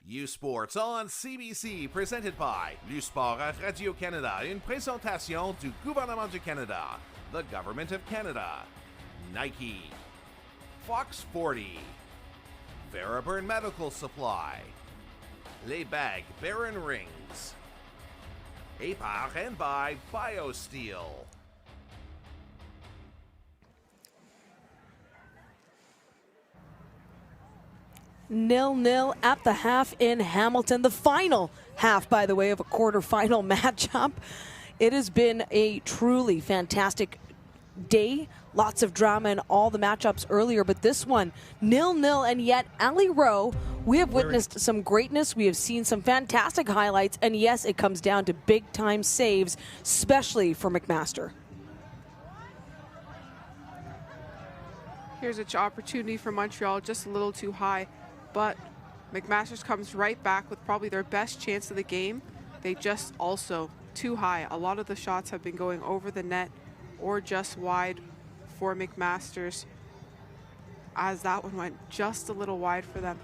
U Sports on CBC, presented by Sport à Radio-Canada, une présentation du gouvernement du Canada, the Government of Canada, Nike, Fox 40, Veriburn Medical Supply, Les Bagues Baron Rings, et par and by BioSteel. 0-0 at the half in Hamilton. The final half, by the way, of a quarterfinal matchup. It has been a truly fantastic day. Lots of drama in all the matchups earlier, but this one, 0-0, and yet, Ali Rowe, we have witnessed some greatness. We have seen some fantastic highlights, and yes, it comes down to big-time saves, especially for McMaster. Here's an opportunity for Montreal, just a little too high. But McMaster's comes right back with probably their best chance of the game. They just also too high. A lot of the shots have been going over the net or just wide for McMaster's, as that one went just a little wide for them.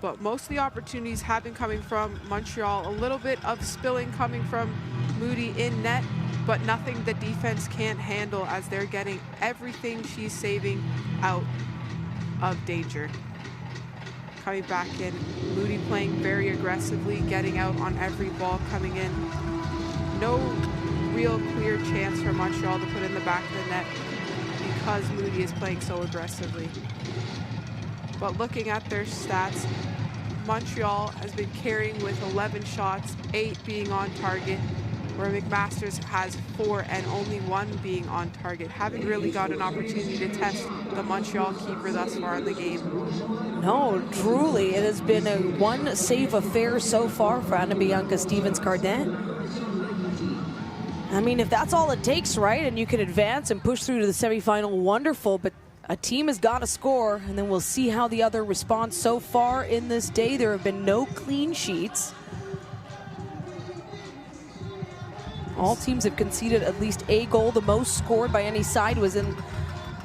But most of the opportunities have been coming from Montreal. A little bit of spilling coming from Moody in net, but nothing the defense can't handle as they're getting everything she's saving out of danger. Coming back in, Moody playing very aggressively, getting out on every ball coming in. No real clear chance for Montreal to put in the back of the net because Moody is playing so aggressively. But looking at their stats, Montreal has been carrying with 11 shots, 8 being on target, where McMaster's has 4 and only 1 being on target. Haven't really got an opportunity to test the Montreal keeper thus far in the game. No, truly, it has been a one-save affair so far for Anna-Bianca Stevens-Cardin. I mean, if that's all it takes, right, and you can advance and push through to the semifinal, wonderful, but a team has got to score, and then we'll see how the other responds. So far in this day, there have been no clean sheets. All teams have conceded at least a goal. The most scored by any side was in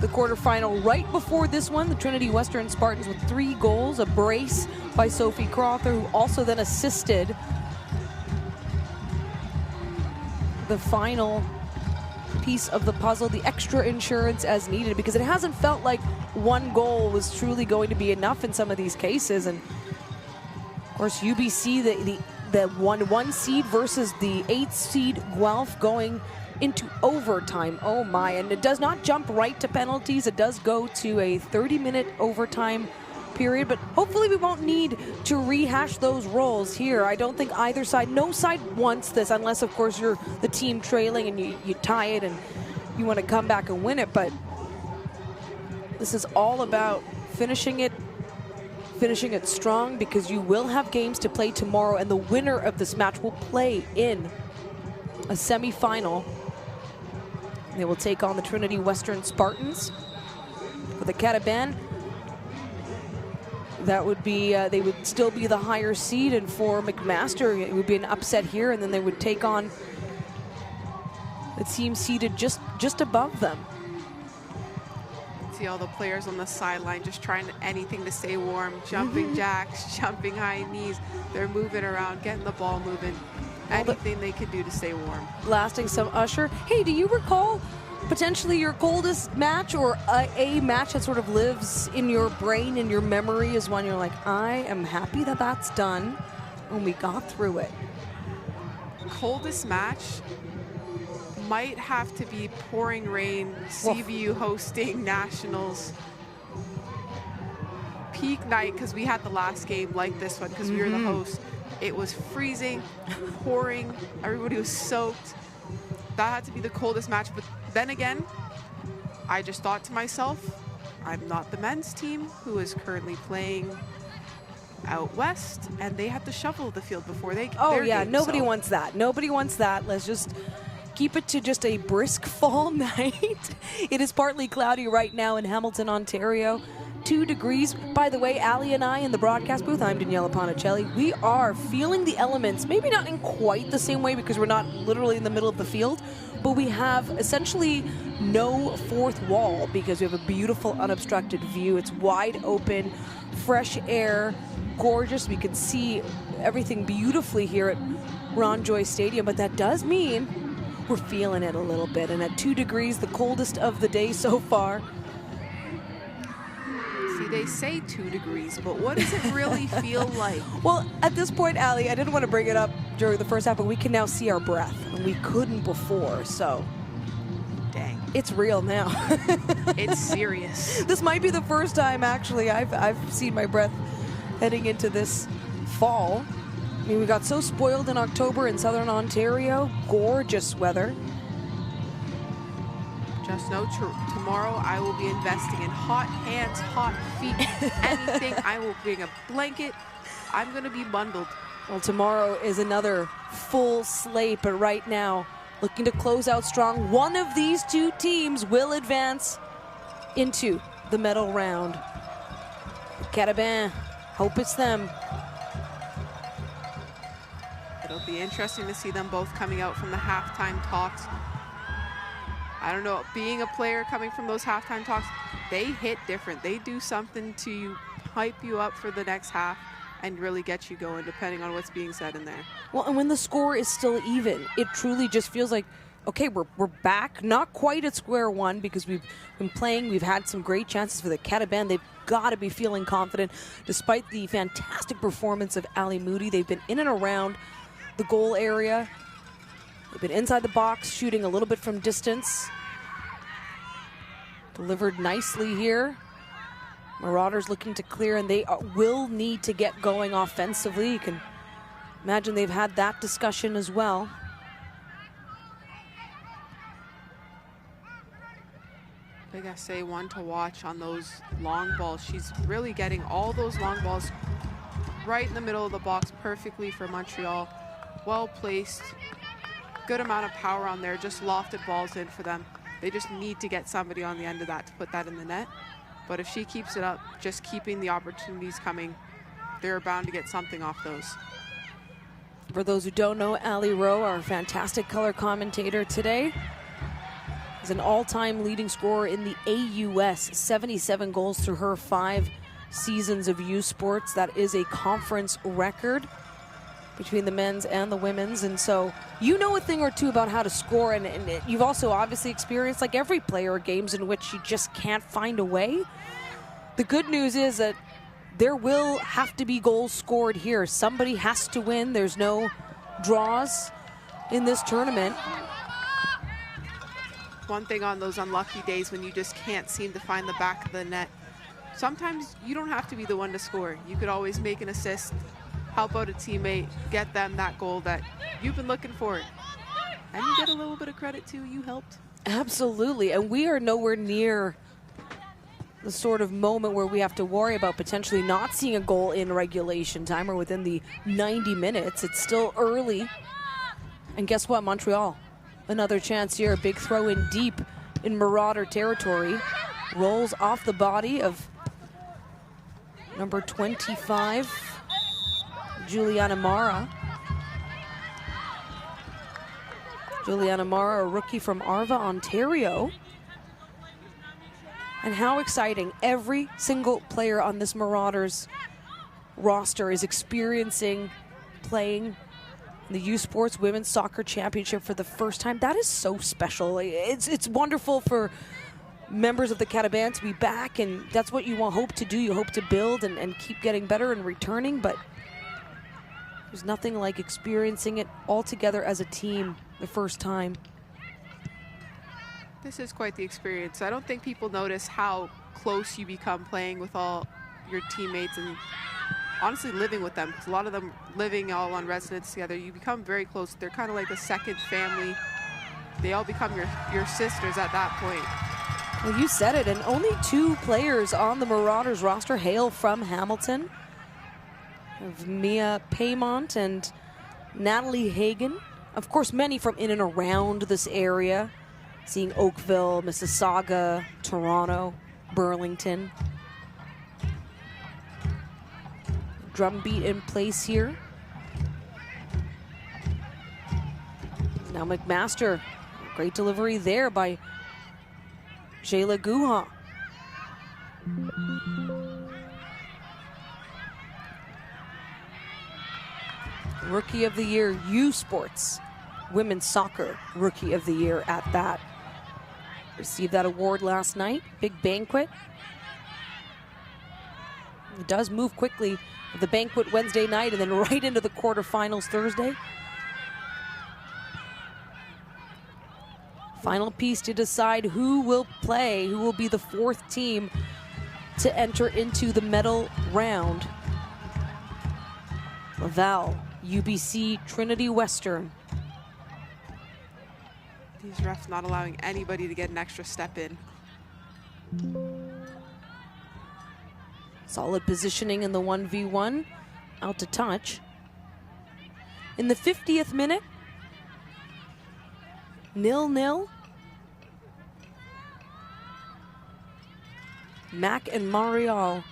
the quarterfinal right before this one. The Trinity Western Spartans with 3 goals, a brace by Sophie Crowther, who also then assisted the final piece of the puzzle, the extra insurance as needed, because it hasn't felt like one goal was truly going to be enough in some of these cases. And of course, UBC, the 1 seed versus the 8th seed Guelph going into overtime. Oh my, and it does not jump right to penalties. It does go to a 30-minute overtime period, but hopefully we won't need to rehash those roles here. I don't think either side, no side wants this, unless of course you're the team trailing and you tie it and you want to come back and win it, but this is all about finishing it strong, because you will have games to play tomorrow, and the winner of this match will play in a semifinal. They will take on the Trinity Western Spartans. For the Carabins, that would be, they would still be the higher seed, and for McMaster, it would be an upset here, and then they would take on the team seated just above them. See all the players on the sideline just trying anything to stay warm, jumping jacks, jumping high knees. They're moving around, getting the ball moving. Anything they could do to stay warm. Blasting some Usher. Hey, do you recall potentially your coldest match, or a match that sort of lives in your brain, in your memory, is one you're like, I am happy that that's done and we got through it? Coldest match might have to be pouring rain, CVU hosting Nationals. Peak night, because we had the last game like this one, because we were the host. It was freezing, pouring, everybody was soaked. That had to be the coldest match, but then again, I just thought to myself, I'm not the men's team who is currently playing out west, and they had to shovel the field before they game, nobody wants that. Nobody wants that. Let's just keep it to just a brisk fall night. It is partly cloudy right now in Hamilton, Ontario. 2 degrees. By the way, Ali and I in the broadcast booth, I'm Daniela Ponicelli, we are feeling the elements, maybe not in quite the same way because we're not literally in the middle of the field, but we have essentially no fourth wall because we have a beautiful unobstructed view. It's wide open, fresh air, gorgeous. We can see everything beautifully here at Ron Joyce Stadium, but that does mean we're feeling it a little bit. And at 2 degrees, the coldest of the day so far. See, they say 2 degrees, but what does it really feel like? Well, at this point, Ali, I didn't want to bring it up during the first half, but we can now see our breath, and we couldn't before, so. Dang. It's real now. It's serious. This might be the first time, actually, I've seen my breath heading into this fall. I mean, we got so spoiled in October in Southern Ontario. Gorgeous weather. Just know tomorrow I will be investing in hot hands, hot feet, anything. I will bring a blanket. I'm going to be bundled. Well, tomorrow is another full slate, but right now, looking to close out strong. One of these two teams will advance into the medal round. Carabins, hope it's them. It'll be interesting to see them both coming out from the halftime talks. I don't know, being a player coming from those halftime talks, they hit different. They do something to hype you up for the next half and really get you going, depending on what's being said in there. Well, and when the score is still even, it truly just feels like, okay, we're back, not quite at square one, because we've been playing, we've had some great chances for the Carabins. They've got to be feeling confident, despite the fantastic performance of Ali Moody. They've been in and around the goal area. They've been inside the box, shooting a little bit from distance. Delivered nicely here. Marauders looking to clear, and they will need to get going offensively. You can imagine they've had that discussion as well. I gotta say, one to watch on those long balls. She's really getting all those long balls right in the middle of the box perfectly for Montreal. Well placed, good amount of power on there, just lofted balls in for them. They just need to get somebody on the end of that to put that in the net. But if she keeps it up, just keeping the opportunities coming, they're bound to get something off those. For those who don't know, Ali Rowe, our fantastic color commentator today, is an all-time leading scorer in the AUS, 77 goals through her 5 seasons of U Sports. That is a conference record between the men's and the women's, and so you know a thing or two about how to score, and you've also obviously experienced, like every player, games in which you just can't find a way. The good news is that there will have to be goals scored here. Somebody has to win. There's no draws in this tournament. One thing on those unlucky days when you just can't seem to find the back of the net, sometimes you don't have to be the one to score. You could always make an assist, help out a teammate, get them that goal that you've been looking for. And you get a little bit of credit too, you helped. Absolutely, and we are nowhere near the sort of moment where we have to worry about potentially not seeing a goal in regulation time or within the 90 minutes. It's still early. And guess what, Montreal? Another chance here, a big throw in deep in Marauder territory. Rolls off the body of number 25, Juliana Mara. Juliana Mara, a rookie from Arva, Ontario. And how exciting. Every single player on this Marauders roster is experiencing playing in the U Sports Women's Soccer Championship for the first time. That is so special. It's wonderful for members of the Carabins to be back, and that's what you hope to do. You hope to build and keep getting better and returning, but there's nothing like experiencing it all together as a team the first time. This is quite the experience. I don't think people notice how close you become playing with all your teammates and honestly living with them. A lot of them living all on residence together. You become very close. They're kind of like a second family. They all become your sisters at that point. Well, you said it, and only 2 players on the Marauders roster hail from Hamilton. Of Mia Paymont and Natalie Hagen. Of course, many from in and around this area. Seeing Oakville, Mississauga, Toronto, Burlington. Drum beat in place here. Now McMaster, great delivery there by Jayla Guha. Rookie of the Year, U Sports Women's Soccer Rookie of the Year at that. Received that award last night, big banquet. It does move quickly. The banquet Wednesday night and then right into the quarterfinals Thursday. Final piece to decide who will play, who will be the 4th team to enter into the medal round. Laval, UBC, Trinity Western. These refs not allowing anybody to get an extra step in. Solid positioning in the 1v1, out to touch. In the 50th minute, 0-0. Mac and Montreal.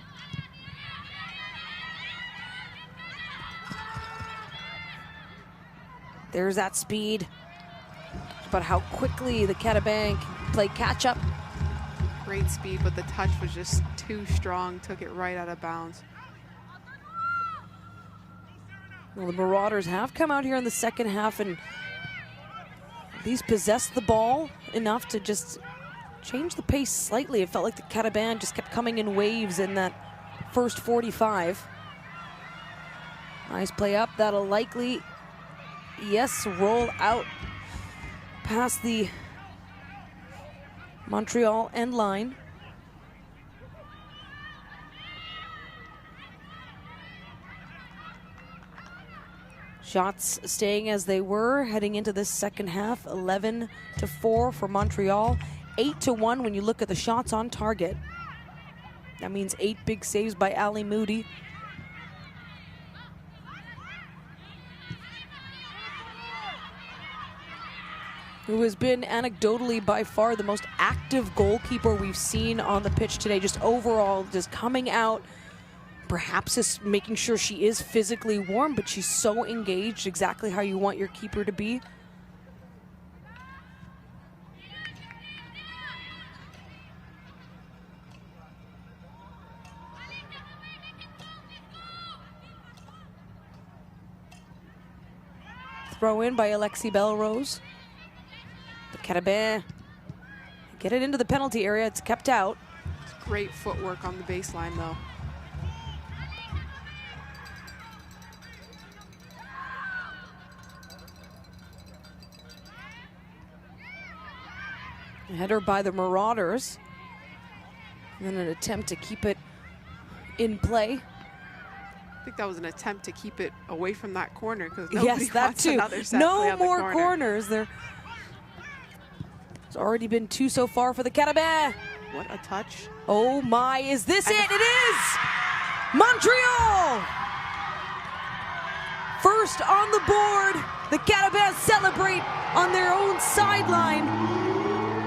There's that speed. But how quickly the Carabins play catch up. Great speed, but the touch was just too strong, took it right out of bounds. Well, the Marauders have come out here in the second half and these possessed the ball enough to just change the pace slightly. It felt like the Carabins just kept coming in waves in that first 45. Nice play up, that'll likely, yes, roll out past the Montreal end line. Shots staying as they were heading into this second half. 11-4 for Montreal. 8-1 when you look at the shots on target. That means 8 big saves by Ali Moody. Who has been anecdotally by far the most active goalkeeper we've seen on the pitch today. Just overall, just coming out, perhaps just making sure she is physically warm, but she's so engaged, exactly how you want your keeper to be. Throw in by Alexi Belrose. The Carabins get it into the penalty area. It's kept out. It's great footwork on the baseline, though. Header by the Marauders. And then an attempt to keep it in play. I think that was an attempt to keep it away from that corner because yes, that too. No more corners. There's already been 2 so far for the Carabins. What a touch. Oh my, is this it? It is! Montreal! First on the board. The Carabins celebrate on their own sideline.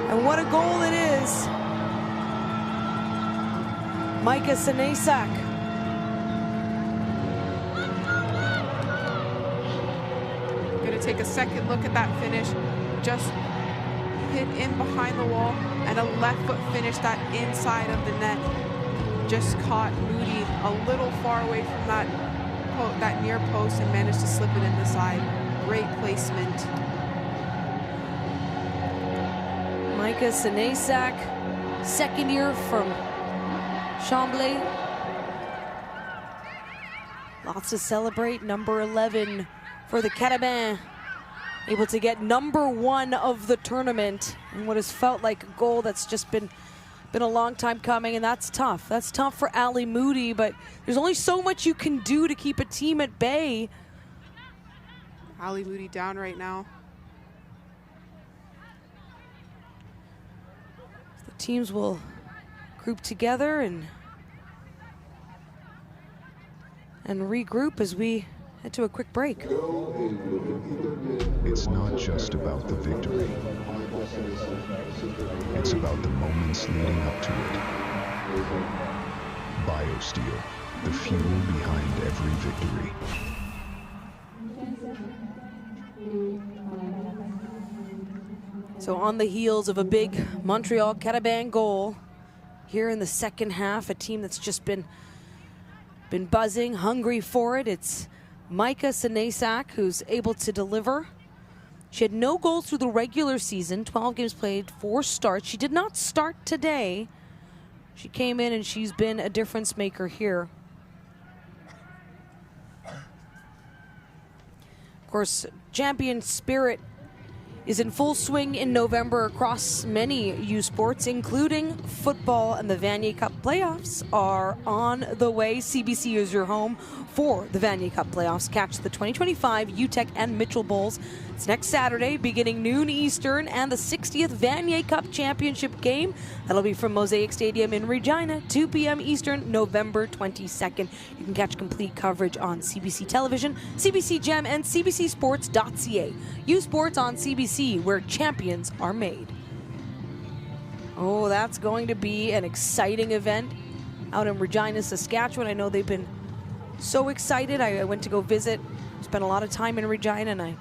And what a goal it is. Micah Sanesak. Gonna take a second look at that finish. Just hit in behind the wall and a left foot finish that inside of the net. Just caught Moody a little far away from that near post and managed to slip it in the side. Great placement. Micah Sanesak, second year from Chambly. Lots to celebrate. Number 11 for the Carabins. Able to get number 1 of the tournament in what has felt like a goal that's just been a long time coming, and that's tough. That's tough for Ali Moody, but there's only so much you can do to keep a team at bay. Ali Moody down right now. The teams will group together and regroup as we head to a quick break. It's not just about the victory. It's about the moments leading up to it. BioSteel, the fuel behind every victory. So on the heels of a big Montreal Carabins goal here in the second half, a team that's just been buzzing, hungry for it. It's Micah Sanesak who's able to deliver. She had no goals through the regular season, 12 games played, 4 starts. She did not start today. She came in and she's been a difference maker here. Of course, champion spirit is in full swing in November across many U Sports, including football, and the Vanier Cup playoffs are on the way. CBC is your home for the Vanier Cup playoffs. Catch the 2025 UTEC and Mitchell Bowls. It's next Saturday, beginning noon Eastern, and the 60th Vanier Cup Championship game. That'll be from Mosaic Stadium in Regina, 2 p.m. Eastern, November 22nd. You can catch complete coverage on CBC Television, CBC Gem, and CBCSports.ca. U Sports on CBC, where champions are made. Oh, that's going to be an exciting event out in Regina, Saskatchewan. I know they've been so excited. I went to go visit, spent a lot of time in Regina, and I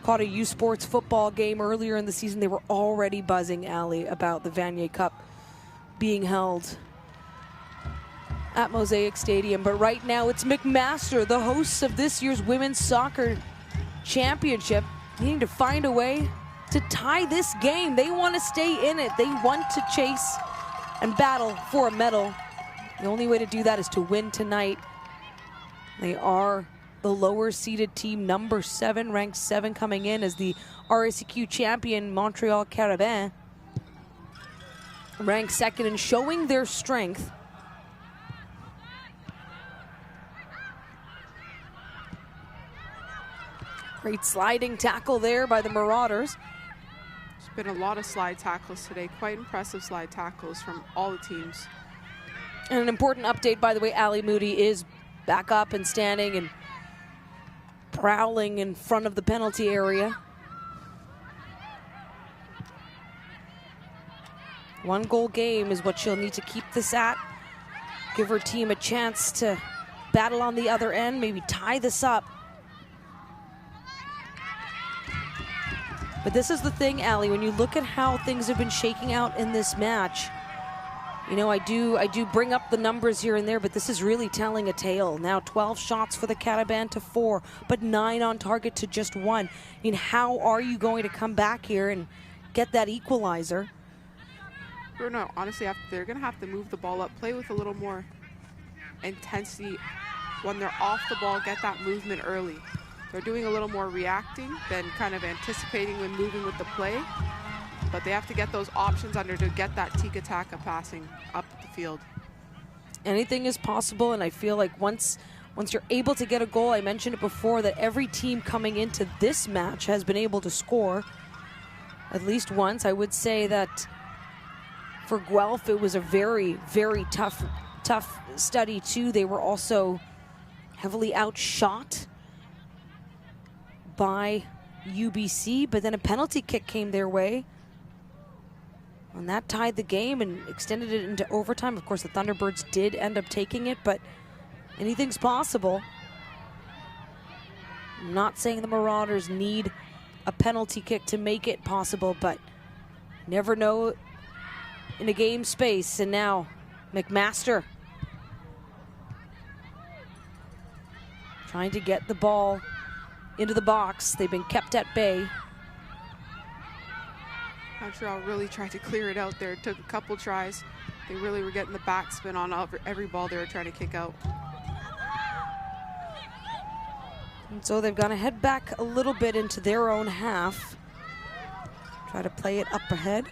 caught a U Sports football game earlier in the season. They were already buzzing, Ali, about the Vanier Cup being held at Mosaic Stadium. But right now it's McMaster, the hosts of this year's Women's Soccer Championship, needing to find a way to tie this game. They want to stay in it. They want to chase and battle for a medal. The only way to do that is to win tonight. They are the lower seeded team, number 7, ranked 7, coming in as the RSEQ champion Montreal Carabins, ranked 2nd and showing their strength. Great sliding tackle there by the Marauders. There's been a lot of slide tackles today, quite impressive slide tackles from all the teams. And an important update, by the way, Ali Moody is back up and standing and prowling in front of the penalty area. 1-goal game is what she'll need to keep this at. Give her team a chance to battle on the other end, maybe tie this up. But this is the thing, Ali, when you look at how things have been shaking out in this match, you know, I do bring up the numbers here and there, but this is really telling a tale. Now 12 shots for the Carabins to 4, but 9 on target to just 1. I mean, how are you going to come back here and get that equalizer? Bruno, honestly, they're going to have to move the ball up, play with a little more intensity when they're off the ball, get that movement early. They're doing a little more reacting than kind of anticipating when moving with the play. but they have to get those options under to get that tiki-taka passing up the field. Anything is possible, and I feel like once you're able to get a goal, I mentioned it before, that every team coming into this match has been able to score at least once. I would say that for Guelph, it was a very, very tough study too. They were also heavily outshot by UBC, but then a penalty kick came their way, and that tied the game and extended it into overtime. Of course, the Thunderbirds did end up taking it, but anything's possible. I'm not saying the Marauders need a penalty kick to make it possible, but never know in a game space. And now McMaster trying to get the ball into the box. They've been kept at bay. Montreal really tried to clear it out there. It took a couple tries. They really were getting the backspin on every ball they were trying to kick out. And so they've got to head back a little bit into their own half. Try to play it up ahead.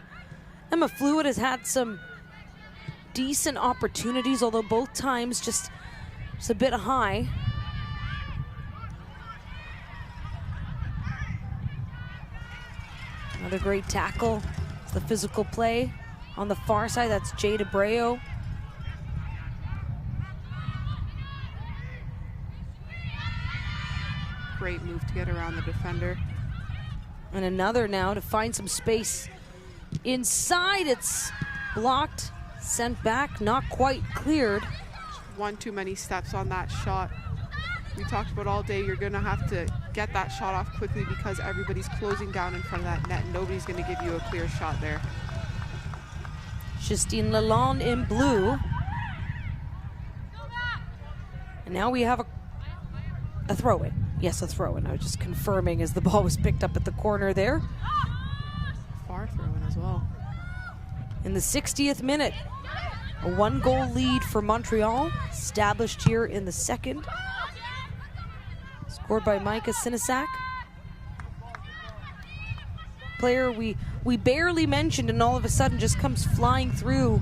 Emma Fluid has had some decent opportunities, although both times just a bit high. Another great tackle. It's the physical play. On the far side, that's Jay DeBreo. Great move to get around the defender. And another now to find some space inside. It's blocked, sent back, not quite cleared. One too many steps on that shot. We talked about all day, you're gonna have to get that shot off quickly because everybody's closing down in front of that net and nobody's gonna give you a clear shot there. Justine Lalonde in blue. And now we have a throw-in. Yes, a throw-in. I was just confirming as the ball was picked up at the corner there. Far throw-in as well. In the 60th minute, a one-goal lead for Montreal, established here in the second. Scored by Micah Sinisak. Player we barely mentioned and all of a sudden just comes flying through.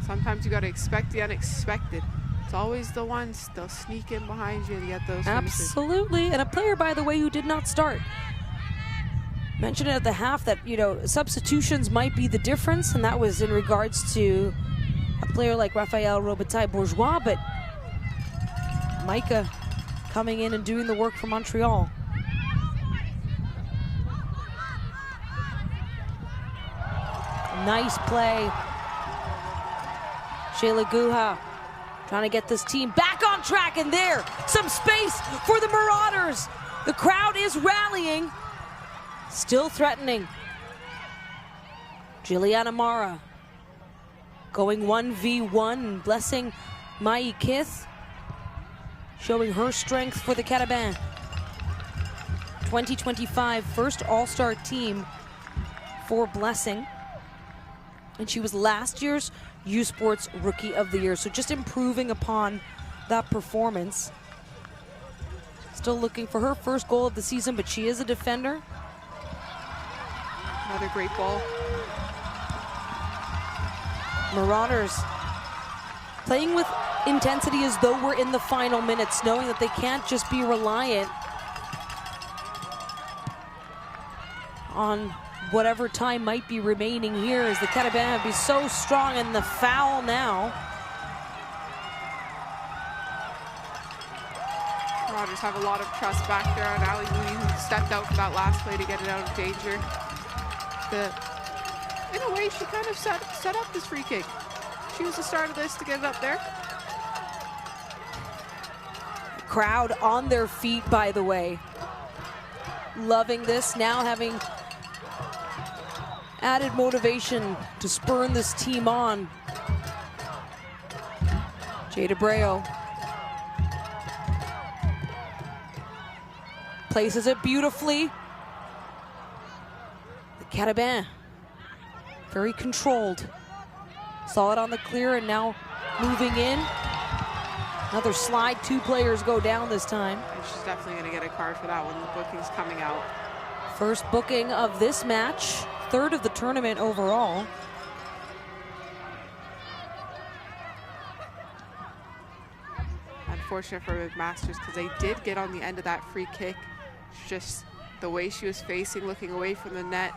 Sometimes you got to expect the unexpected. It's always the ones they'll sneak in behind you to get those finishes. Absolutely, and a player, by the way, who did not start. Mentioned it at the half that, you know, substitutions might be the difference, and that was in regards to a player like Raphael Robitaille-Bourgeois, but Micah coming in and doing the work for Montreal. Nice play. Shayla Guha trying to get this team back on track, and there, some space for the Marauders. The crowd is rallying, still threatening. Juliana Mara going 1v1, blessing Mai Kith, showing her strength for the Carabins. 2025 first All-Star team for Blessing. And she was last year's U Sports Rookie of the Year. So just improving upon that performance. Still looking for her first goal of the season, but she is a defender. Another great ball. Marauders playing with intensity as though we're in the final minutes, knowing that they can't just be reliant on whatever time might be remaining here, as the Carabins be so strong. And the foul now. Marauders have a lot of trust back there on Ali Mooney, who stepped out for that last play to get it out of danger. In a way, she kind of set up this free kick. She was the start of this to get it up there. Crowd on their feet, by the way. Loving this, now having added motivation to spurn this team on. Jay DeBreo places it beautifully. The Carabins, very controlled. Saw it on the clear and now moving in. Another slide, 2 players go down this time. And she's definitely going to get a card for that one. The booking's coming out. First booking of this match, third of the tournament overall. Unfortunate for McMaster's because they did get on the end of that free kick. Just the way she was facing, looking away from the net,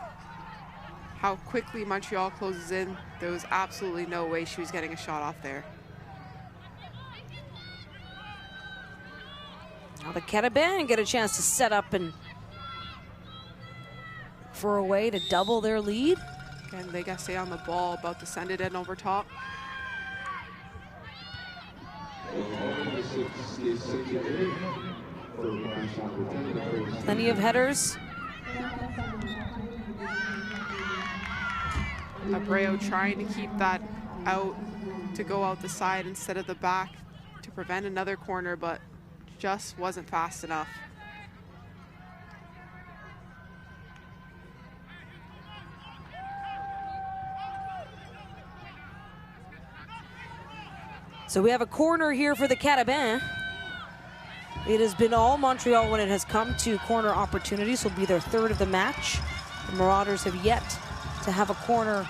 how quickly Montreal closes in, there was absolutely no way she was getting a shot off there. Now the Carabins get a chance to set up and for a way to double their lead. Again, they got to stay on the ball, about to send it in over top. Plenty of headers. Abreu trying to keep that out to go out the side instead of the back to prevent another corner, but just wasn't fast enough. So we have a corner here for the Carabins. It has been all Montreal when it has come to corner opportunities. Will be their third of the match. The Marauders have yet to have a corner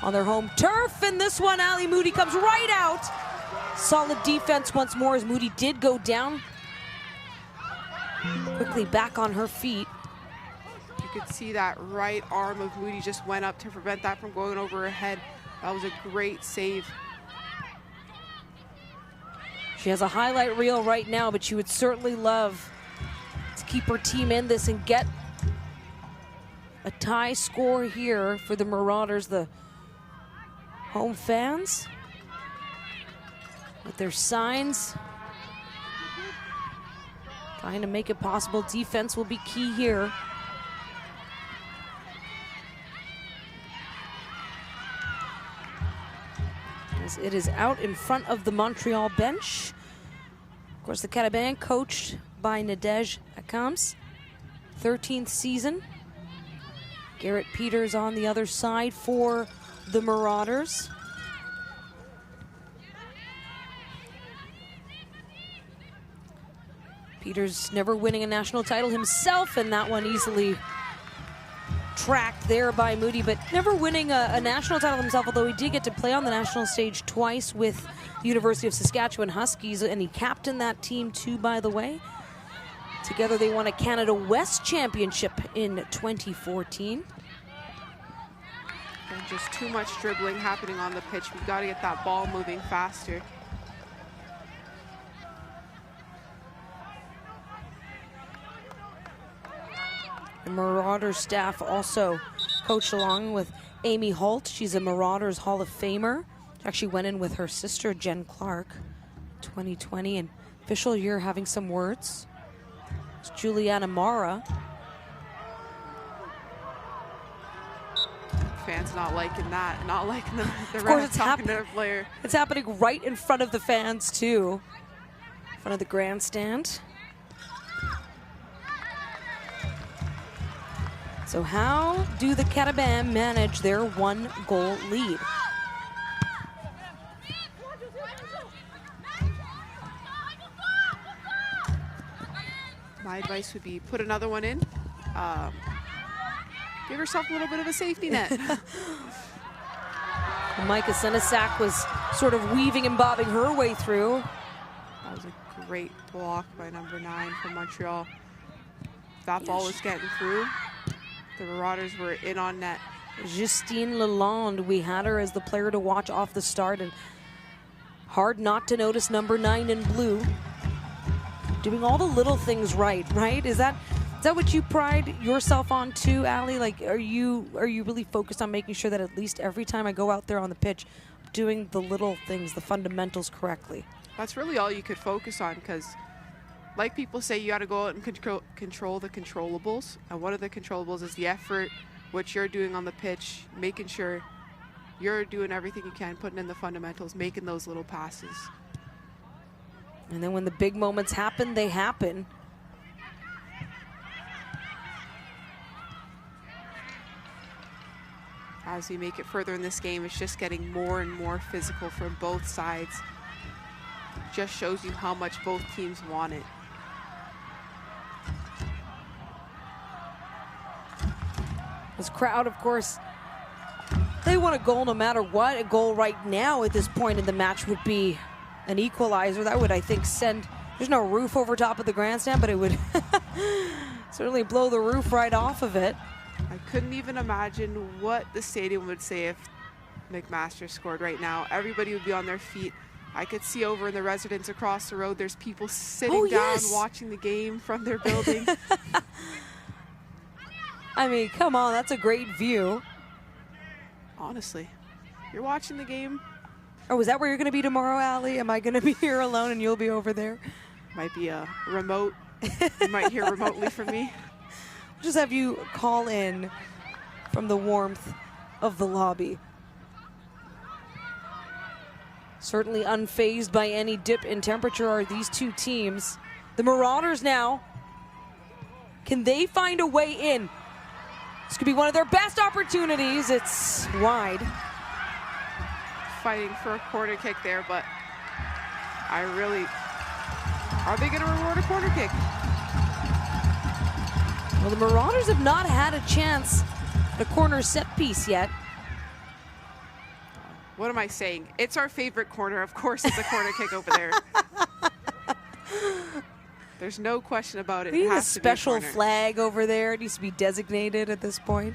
on their home turf. And this one, Ali Moody comes right out. Solid defense once more as Moody did go down. Quickly back on her feet. You could see that right arm of Moody just went up to prevent that from going over her head. That was a great save. She has a highlight reel right now, but she would certainly love to keep her team in this and get a tie score here for the Marauders, the home fans, with their signs. Trying to make it possible. Defense will be key here. As it is out in front of the Montreal bench. Of course, the Carabins coached by Nadege Akams, 13th season. Garrett Peters on the other side for the Marauders. Peters never winning a national title himself, and that one easily tracked there by Moody, but never winning a national title himself, although he did get to play on the national stage twice with the University of Saskatchewan Huskies, and he captained that team too, by the way. Together they won a Canada West Championship in 2014. And just too much dribbling happening on the pitch. We've got to get that ball moving faster. The Marauders staff also coached along with Amy Holt. She's a Marauders Hall of Famer. She actually went in with her sister, Jen Clark, 2020. And official year having some words. It's Juliana Mara. Fans not liking that, not liking the ref talking to their player. It's happening right in front of the fans too, in front of the grandstand. So how do the Carabins manage their one-goal lead? My advice would be put another one in. Give yourself a little bit of a safety net. Micah Senesac was sort of weaving and bobbing her way through. That was a great block by number 9 from Montreal. That ball was getting through. The Marauders were in on net. Justine Lalonde, we had her as the player to watch off the start, and hard not to notice number 9 in blue. Doing all the little things right? Is that what you pride yourself on too, Ali? Like, are you really focused on making sure that at least every time I go out there on the pitch, doing the little things, the fundamentals correctly? That's really all you could focus on, because like people say, you got to go out and control the controllables. And one of the controllables is the effort, what you're doing on the pitch, making sure you're doing everything you can, putting in the fundamentals, making those little passes. And then when the big moments happen, they happen. As we make it further in this game, it's just getting more and more physical from both sides. Just shows you how much both teams want it. This crowd, of course, they want a goal no matter what. A goal right now at this point in the match would be an equalizer. That would, I think, send... There's no roof over top of the grandstand, but it would certainly blow the roof right off of it. I couldn't even imagine what the stadium would say if McMaster scored right now. Everybody would be on their feet. I could see over in the residence across the road, there's people sitting down watching the game from their building. I mean, come on, that's a great view. Honestly, you're watching the game. Oh, is that where you're going to be tomorrow, Allie? Am I going to be here alone and you'll be over there? Might be a remote. You might hear remotely from me. Just have you call in from the warmth of the lobby. Certainly unfazed by any dip in temperature are these two teams. The Marauders now, can they find a way in? This could be one of their best opportunities. It's wide. Fighting for a corner kick there, but are they going to reward a corner kick? Well, the Marauders have not had a chance at a corner set piece yet. What am I saying? It's our favorite corner. Of course it's a corner kick over there. There's no question about it. We need it has a special to be a flag over there. It needs to be designated at this point.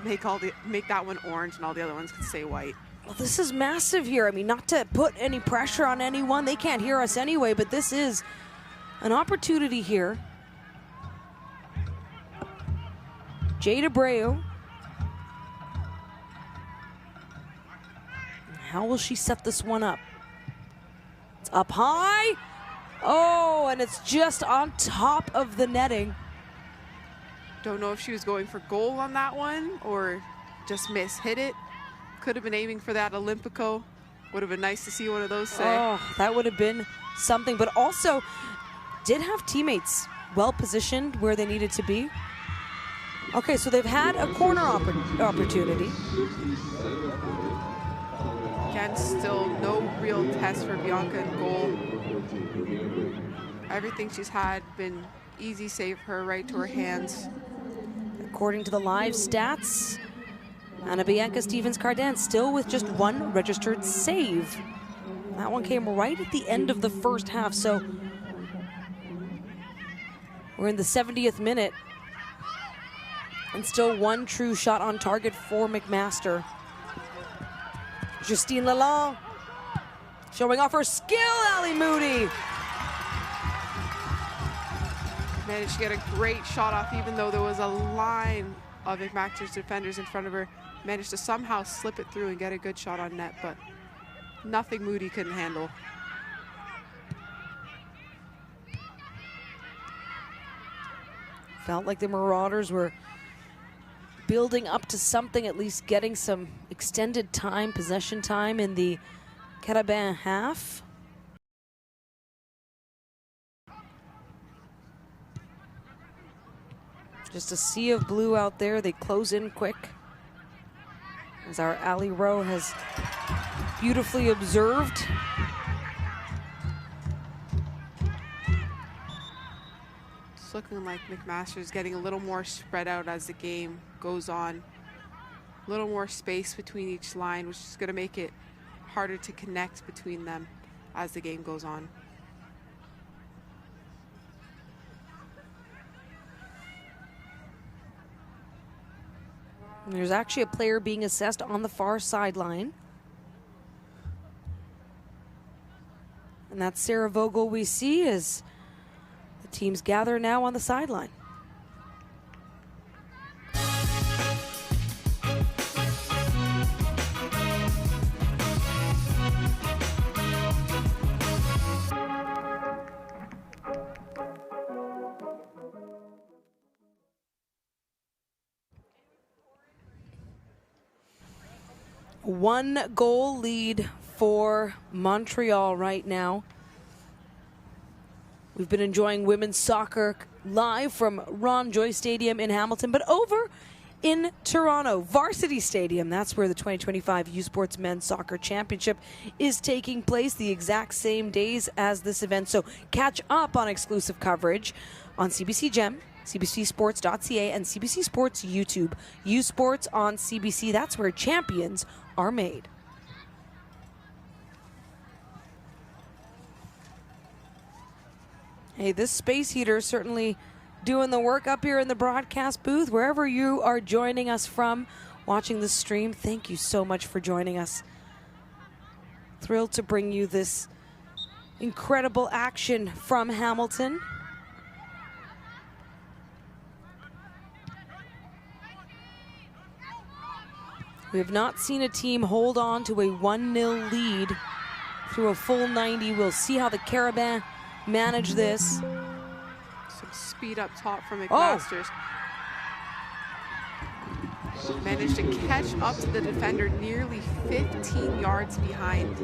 Make that one orange and all the other ones can say white. Well, this is massive here. I mean, not to put any pressure on anyone. They can't hear us anyway, but this is an opportunity here. Jade Abreu. How will she set this one up? It's up high. Oh, and it's just on top of the netting. Don't know if she was going for goal on that one or just hit it. Could have been aiming for that Olympico. Would have been nice to see one of those say. Oh, that would have been something, but also did have teammates well positioned where they needed to be. Okay, so they've had a corner opportunity. Again, still no real test for Bianca in goal. Everything she's had been easy save her right to her hands. According to the live stats, Ana Bianca Stevens-Cardin still with just one registered save. That one came right at the end of the first half, so we're in the 70th minute. And still one true shot on target for McMaster. Justine Lalonde showing off her skill, Allie Moody. Managed to get a great shot off even though there was a line of McMaster's defenders in front of her. Managed to somehow slip it through and get a good shot on net, but nothing Moody couldn't handle. Felt like the Marauders were building up to something, at least getting some extended time, possession time in the Carabin half. Just a sea of blue out there. They close in quick. As our Allie Rowe has beautifully observed. It's looking like McMaster's getting a little more spread out as the game goes on. A little more space between each line, which is going to make it harder to connect between them as the game goes on. And there's actually a player being assessed on the far sideline. And that's Sarah Vogel we see as the teams gather now on the sideline. One goal lead for Montreal right now. We've been enjoying women's soccer live from Ron Joyce Stadium in Hamilton, but over in Toronto, Varsity Stadium, that's where the 2025 U Sports Men's Soccer Championship is taking place, the exact same days as this event. So catch up on exclusive coverage on CBC Gem, CBCSports.ca and CBC Sports YouTube. U Sports on CBC, that's where champions are made. Hey, this space heater is certainly doing the work up here in the broadcast booth. Wherever you are joining us from, watching the stream, thank you so much for joining us. Thrilled to bring you this incredible action from Hamilton. We have not seen a team hold on to a 1-0 lead through a full 90. We'll see how the Carabins manage this. Some speed up top from McMaster's. Managed to catch up to the defender nearly 15 yards behind.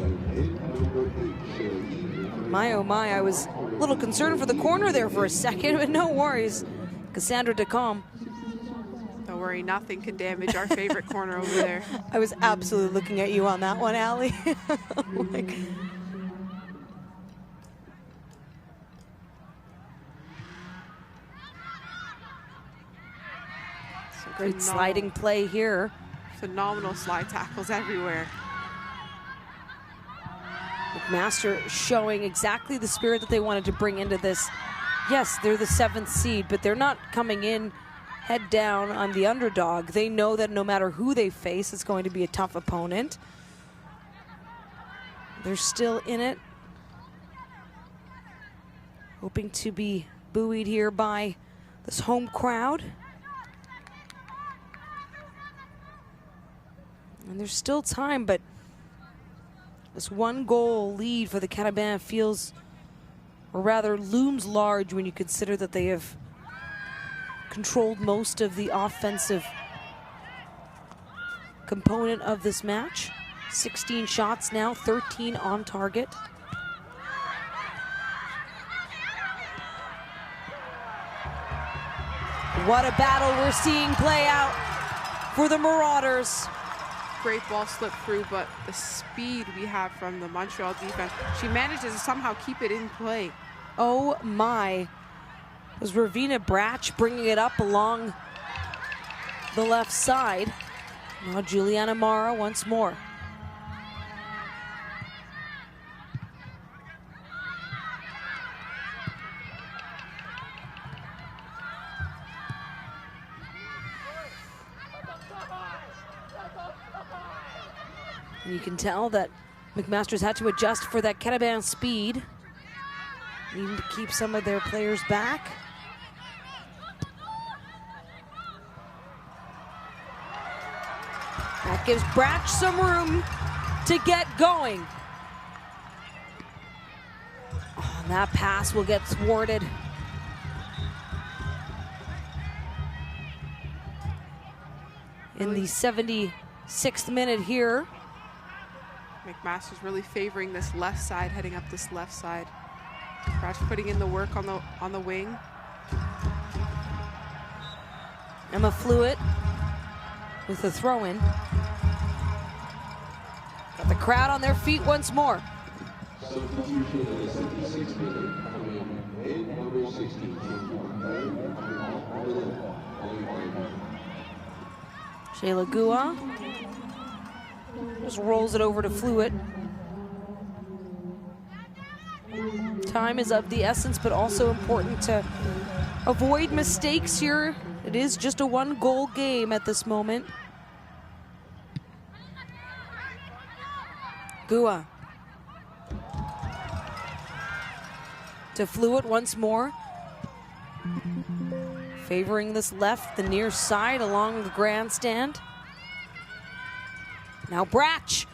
My oh my, I was a little concerned for the corner there for a second, but no worries. Cassandra Decombe. Don't worry, nothing can damage our favorite corner over there. I was absolutely looking at you on that one, Allie. Like, great sliding play here. Phenomenal slide tackles everywhere. McMaster showing exactly the spirit that they wanted to bring into this. Yes, they're the 7th seed, but they're not coming in head down on the underdog. They know that no matter who they face, it's going to be a tough opponent. They're still in it. Hoping to be buoyed here by this home crowd. And there's still time, but this 1-goal lead for the Carabins feels, or rather looms large when you consider that they have controlled most of the offensive component of this match. 16 shots now, 13 on target. What a battle we're seeing play out for the Marauders. Great ball slip through, but the speed we have from the Montreal defense, she manages to somehow keep it in play. Oh my. It was Ravina Bratch bringing it up along the left side. Now Juliana Mara once more. And you can tell that McMaster's had to adjust for that Carabin speed. Needing to keep some of their players back. That gives Bratch some room to get going. Oh, and that pass will get thwarted. In the 76th minute here. McMaster's really favoring this left side, heading up this left side. Bratch putting in the work on the wing. Emma Fluitt with the throw-in. Got the crowd on their feet once more. Shayla Gua just rolls it over to Fluitt. Time is of the essence, but also important to avoid mistakes here. It is just a 1-goal game at this moment. Gua to Fluitt once more. Favoring this left, the near side along the grandstand. Now Bratch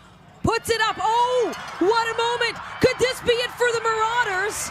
puts it up. Oh, what a moment. Could this be it for the Marauders?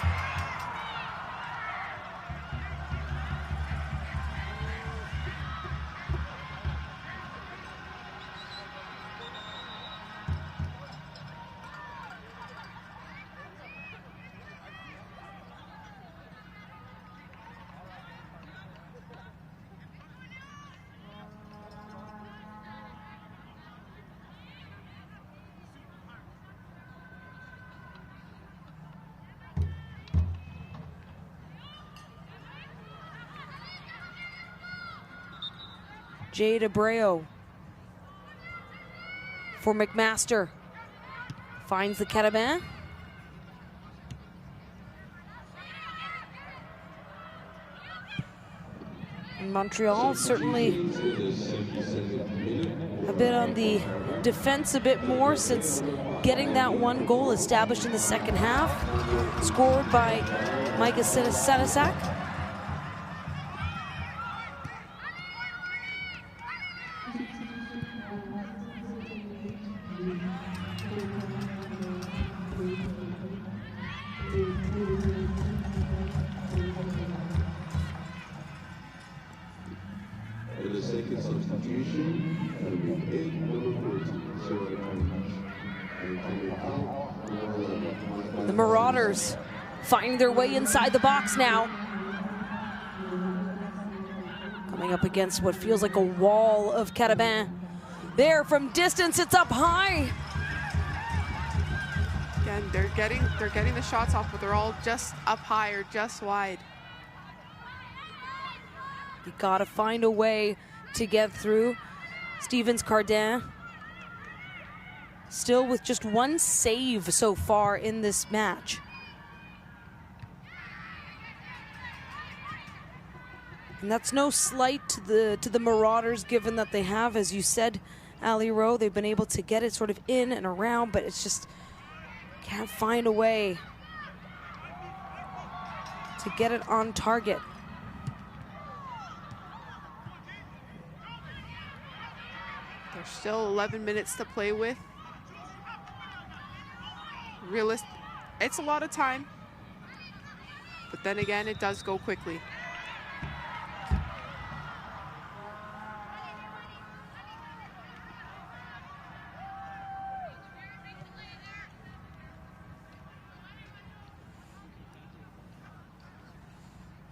Jade Abreu for McMaster. Finds the Carabins. And Montreal certainly a bit on the defense a bit more since getting that one goal established in the second half, scored by Micah Sanasak. For the second substitution, number 8, number 14, The Marauders finding their way inside the box now. Coming up against what feels like a wall of Carabins. There from distance, it's up high. Again, they're getting the shots off, but they're all just up high or just wide. You gotta find a way to get through. Stevens Cardin still with just one save so far in this match. And that's no slight to the Marauders, given that they have, as you said, Ali Rowe, they've been able to get it sort of in and around, but it's just can't find a way to get it on target. There's still 11 minutes to play with. It's a lot of time, but then again, it does go quickly.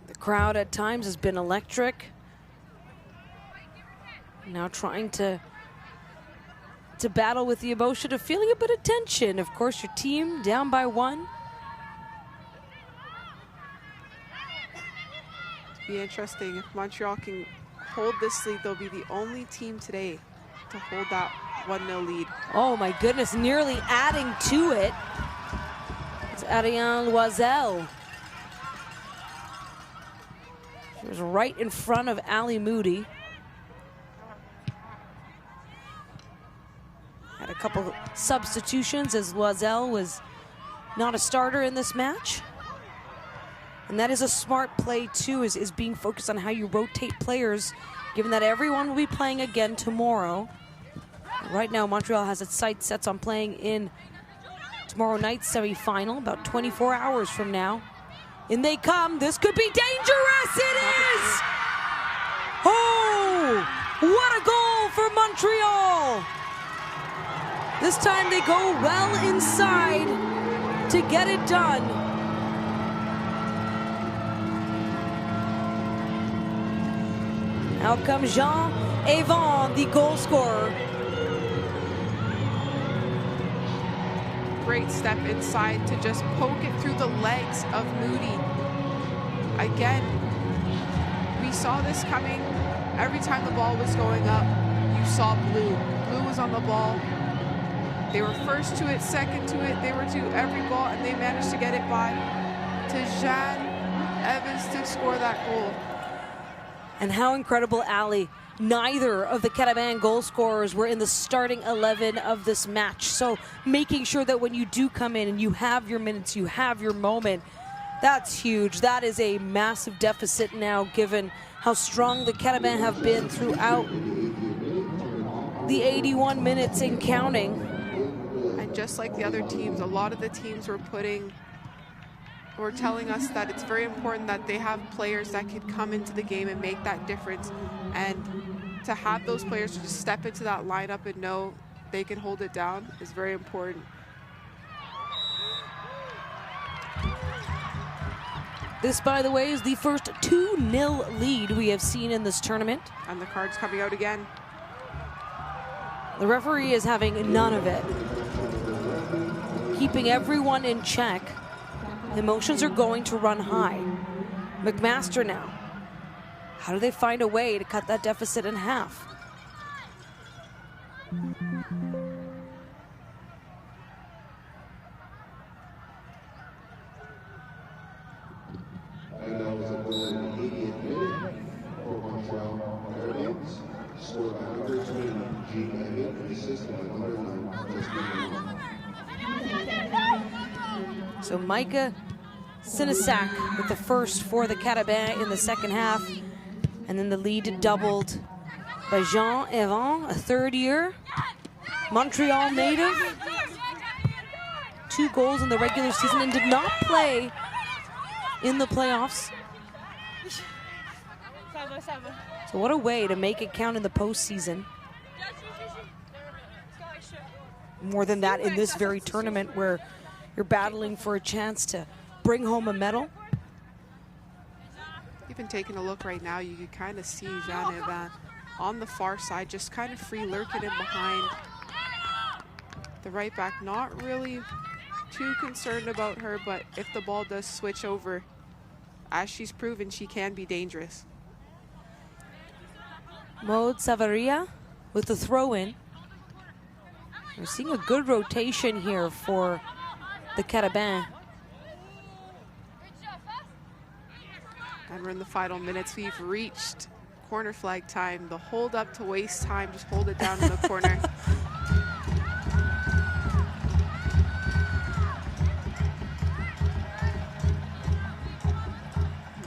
The crowd at times has been electric. Now trying to battle with the emotion of feeling a bit of tension. Of course, your team down by 1. It'll be interesting if Montreal can hold this lead. They'll be the only team today to hold that 1-0 lead. Oh my goodness, nearly adding to it. It's Ariane Loisel. She was right in front of Ali Moody. Had a couple substitutions as Loisel was not a starter in this match. And that is a smart play too, is being focused on how you rotate players, given that everyone will be playing again tomorrow. Right now, Montreal has its sights set on playing in tomorrow night's semifinal, about 24 hours from now. In they come. This could be dangerous. It is! Oh, what a goal for Montreal! This time they go well inside to get it done. Out comes Jean Avon, the goal scorer. Great step inside to just poke it through the legs of Moody. Again, we saw this coming. Every time the ball was going up, you saw blue. Blue was on the ball. They were first to it, second to it. They were to every ball, and they managed to get it by to Jeanne Evans to score that goal. And how incredible, Ali. Neither of the Carabins goal scorers were in the starting 11 of this match. So making sure that when you do come in and you have your minutes, you have your moment, that's huge. That is a massive deficit now, given how strong the Carabins have been throughout the 81 minutes and counting. And just like the other teams, a lot of the teams were telling us that it's very important that they have players that could come into the game and make that difference. And to have those players to just step into that lineup and know they can hold it down is very important. This, by the way, is the first 2-0 lead we have seen in this tournament. And the card's coming out again. The referee is having none of it. Keeping everyone in check. Emotions are going to run high. McMaster now. How do they find a way to cut that deficit in half? Scored by number 20, G. Evan, and assist by number 9, Justin. So Micah Sinisak with the first for the Carabins in the second half. And then the lead doubled by Jean Evan, a third-year Montreal native. 2 goals in the regular season and did not play in the playoffs. So what a way to make it count in the postseason. More than that in this very tournament where you're battling for a chance to bring home a medal. Even taking a look right now, you can kind of see Jean Evan on the far side, just kind of free lurking in behind the right back. Not really too concerned about her, but if the ball does switch over, as she's proven, she can be dangerous. Maud Savaria with the throw-in. We're seeing a good rotation here for the Carabins. And we're in the final minutes. We've reached corner flag time. The hold up to waste time. Just hold it down in the corner.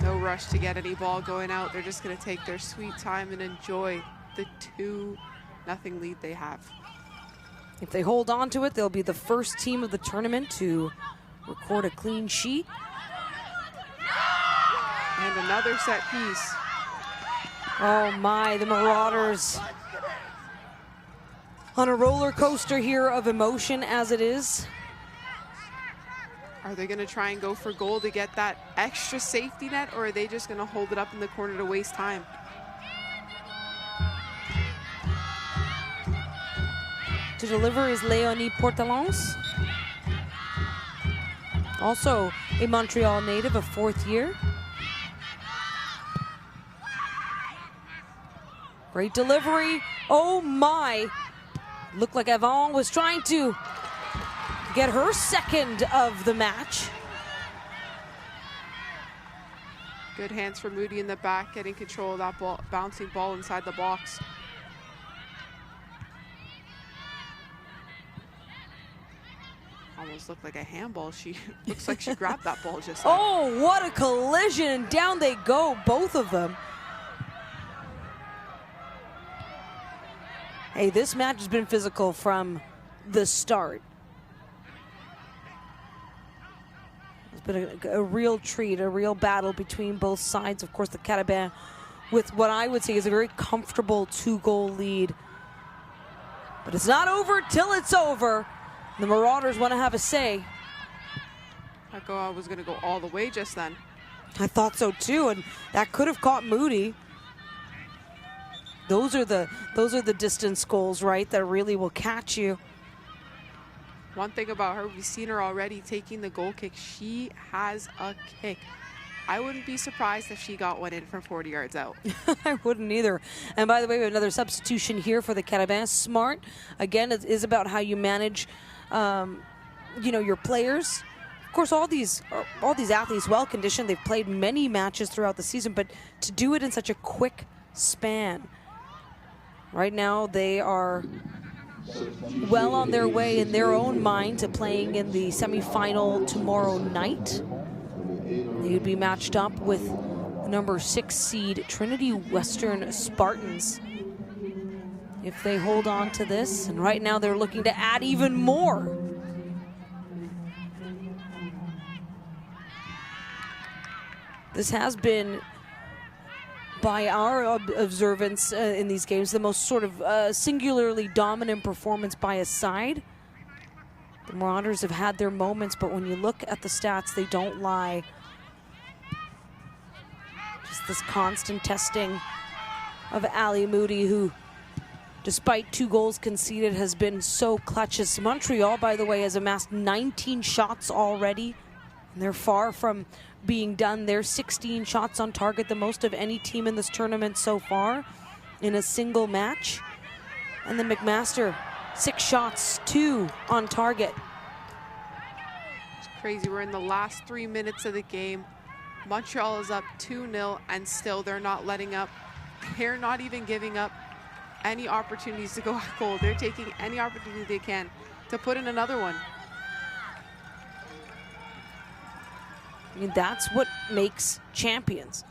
No rush to get any ball going out. They're just going to take their sweet time and enjoy the 2-0 lead they have. If they hold on to it, they'll be the first team of the tournament to record a clean sheet. And another set piece. Oh my, the Marauders on a roller coaster here of emotion as it is. Are they going to try and go for goal to get that extra safety net, or are they just going to hold it up in the corner to waste time? To deliver is Léonie Portalons. Also a Montreal native, a 4th year. Great delivery. Oh my. Looked like Evan was trying to get her second of the match. Good hands for Moody in the back, getting control of that ball, bouncing ball inside the box. Almost looked like a handball. She looks like she grabbed that ball just now. Oh, what a collision. Down they go, both of them. Hey, this match has been physical from the start. It's been a real treat, a real battle between both sides. Of course, the Carabins with what I would say is a very comfortable 2-goal lead. But it's not over till it's over. The Marauders want to have a say. I was going to go all the way just then. I thought so too, and that could have caught Moody. Those are the distance goals, right, that really will catch you. One thing about her, we've seen her already taking the goal kick. She has a kick. I wouldn't be surprised if she got one in from 40 yards out. I wouldn't either. And by the way, we have another substitution here for the Carabins. Smart. Again, it is about how you manage, your players. Of course, all these athletes, well conditioned. They've played many matches throughout the season, but to do it in such a quick span. Right now, they are well on their way in their own mind to playing in the semifinal tomorrow night. They would be matched up with number 6 seed Trinity Western Spartans if they hold on to this. And right now, they're looking to add even more. This has been, by our observance in these games, the most sort of singularly dominant performance by a side. The Marauders have had their moments, but when you look at the stats, they don't lie. Just this constant testing of Ali Moody, who, despite 2 goals conceded, has been so clutch. As Montreal, by the way, has amassed 19 shots already, and they're far from being done. They're 16 shots on target, the most of any team in this tournament so far in a single match. And then McMaster, 6 shots, 2 on target. It's crazy. We're in the last 3 minutes of the game. Montreal is up 2-0, and still they're not letting up. They're not even giving up. any opportunities to go out goal. They're taking any opportunity they can to put in another one. I mean, that's what makes champions.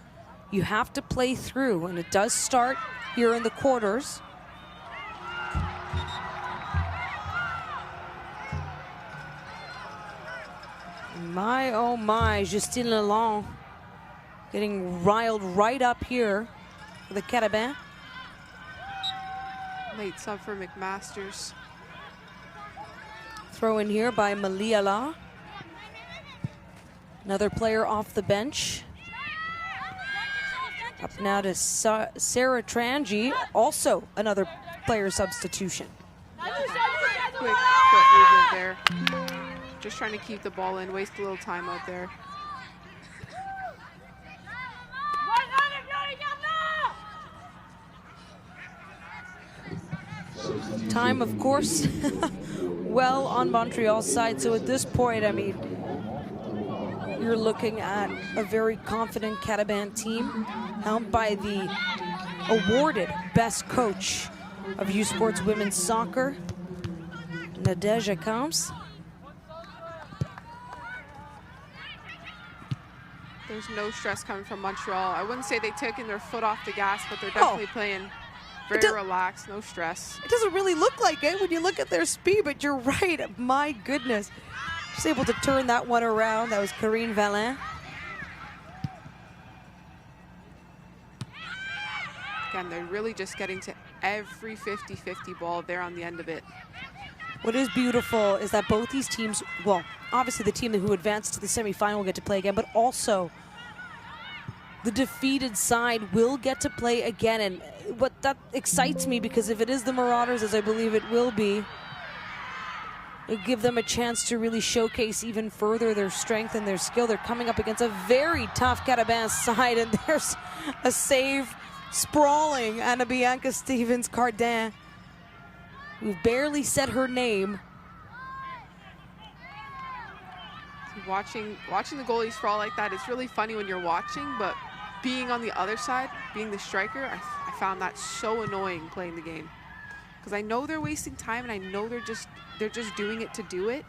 You have to play through, and it does start here in the quarters. My, oh my, Justine Lalonde getting riled right up here for the Carabins. Late sub for McMasters. Throw in here by Maliala. Another player off the bench. Up now to Sarah Trangi, also another player substitution. Quick foot movement there. Just trying to keep the ball in, waste a little time out there. Time, of course, well on Montreal's side. So at this point, I mean, you're looking at a very confident Carabin team helmed by the awarded best coach of U Sports Women's Soccer, Nadezhda Kamps. There's no stress coming from Montreal. I wouldn't say they've taken their foot off the gas, but they're definitely playing very relaxed, no stress. It doesn't really look like it when you look at their speed, but you're right. My goodness. She's able to turn that one around. That was Karine Vallin. Again, they're really just getting to every 50-50 ball there on the end of it. What is beautiful is that both these teams, well, obviously the team who advanced to the semifinal will get to play again, but also the defeated side will get to play again. And what that excites me, because if it is the Marauders, as I believe it will be, it'll give them a chance to really showcase even further their strength and their skill. They're coming up against a very tough Carabins side, and there's a save sprawling Anna Bianca Stevens-Cardin, who barely said her name. Watching the goalies sprawl like that, it's really funny when you're watching, but being on the other side, being the striker, I found that so annoying playing the game. Because I know they're wasting time, and I know they're just doing it to do it.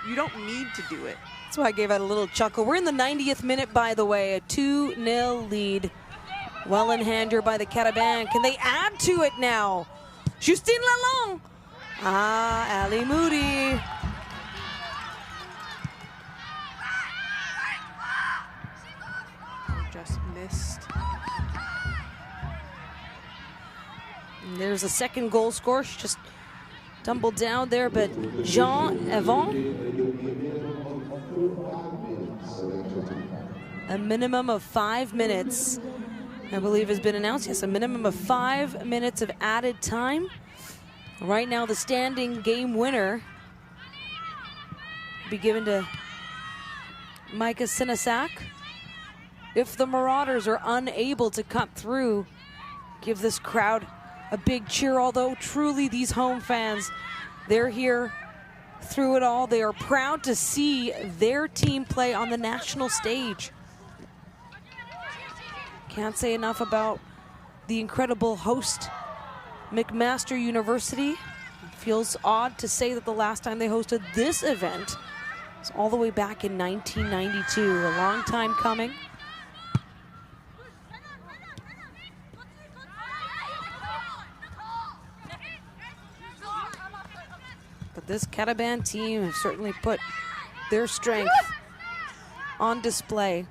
You don't need to do it. That's why I gave out a little chuckle. We're in the 90th minute, by the way, a 2-0 lead. Well in hand here by the Carabins. Can they add to it now? Justine Lalonde. Ali Moody. Just missed. And there's a second goal score. She just tumbled down there, but Jean Evon. A minimum of 5 minutes, I believe, has been announced. Yes, a minimum of 5 minutes of added time. Right now, the standing game winner will be given to Micah Sinasak. If the Marauders are unable to cut through, give this crowd a big cheer. Although truly these home fans, they're here through it all. They are proud to see their team play on the national stage. Can't say enough about the incredible host, McMaster University. It feels odd to say that the last time they hosted this event was all the way back in 1992. A long time coming. But this Carabin team has certainly put their strength on display.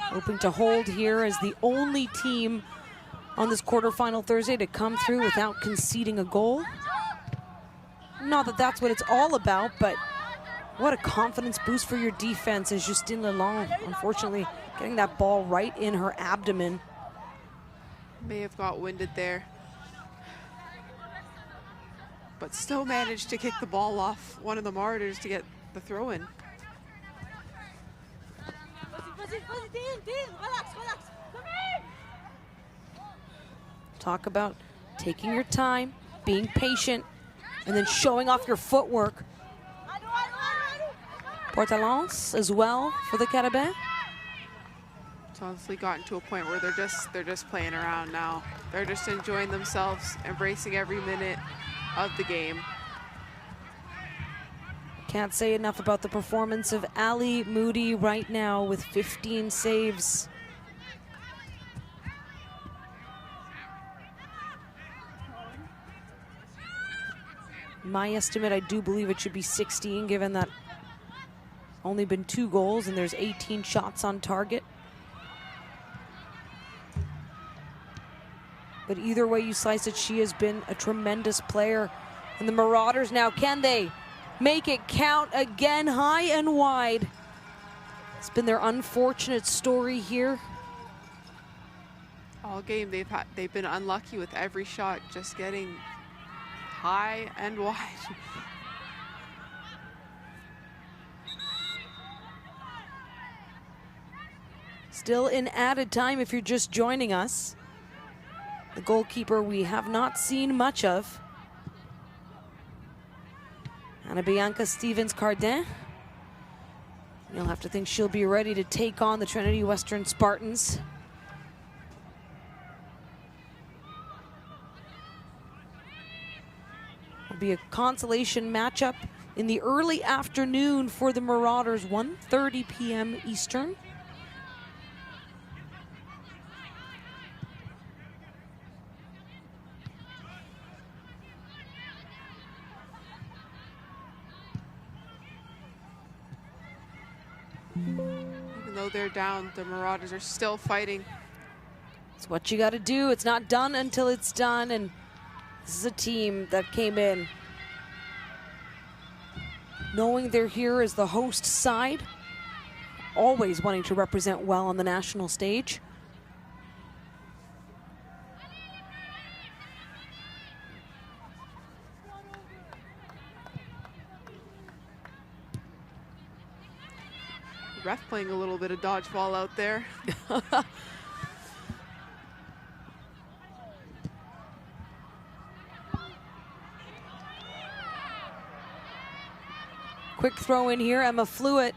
Hoping to hold here as the only team on this quarterfinal Thursday to come through without conceding a goal. Not that that's what it's all about, but what a confidence boost for your defense is Justine Lalonde, unfortunately getting that ball right in her abdomen. May have got winded there, but still managed to kick the ball off one of the Marauders to get the throw in. Talk about taking your time, being patient, and then showing off your footwork. Portalance as well for the Carabins. It's honestly gotten to a point where they're just playing around now. They're just enjoying themselves, embracing every minute of the game. Can't say enough about the performance of Ali Moody right now with 15 saves. In my estimate, I do believe it should be 16, given that only been 2 goals and there's 18 shots on target. But either way you slice it, she has been a tremendous player. And the Marauders now, can they make it count again, high and wide? It's been their unfortunate story here. All game they've been unlucky with every shot just getting high and wide. Still in added time if you're just joining us. The goalkeeper we have not seen much of. Anna Bianca Stevens-Cardin. You'll have to think she'll be ready to take on the Trinity Western Spartans. It'll be a consolation matchup in the early afternoon for the Marauders, 1:30 p.m. Eastern. Even though they're down, the Marauders are still fighting. It's what you got to do. It's not done until it's done, and this is a team that came in knowing they're here as the host side, always wanting to represent well on the national stage. Ref playing a little bit of dodgeball out there. Quick throw in here, Emma Flewitt.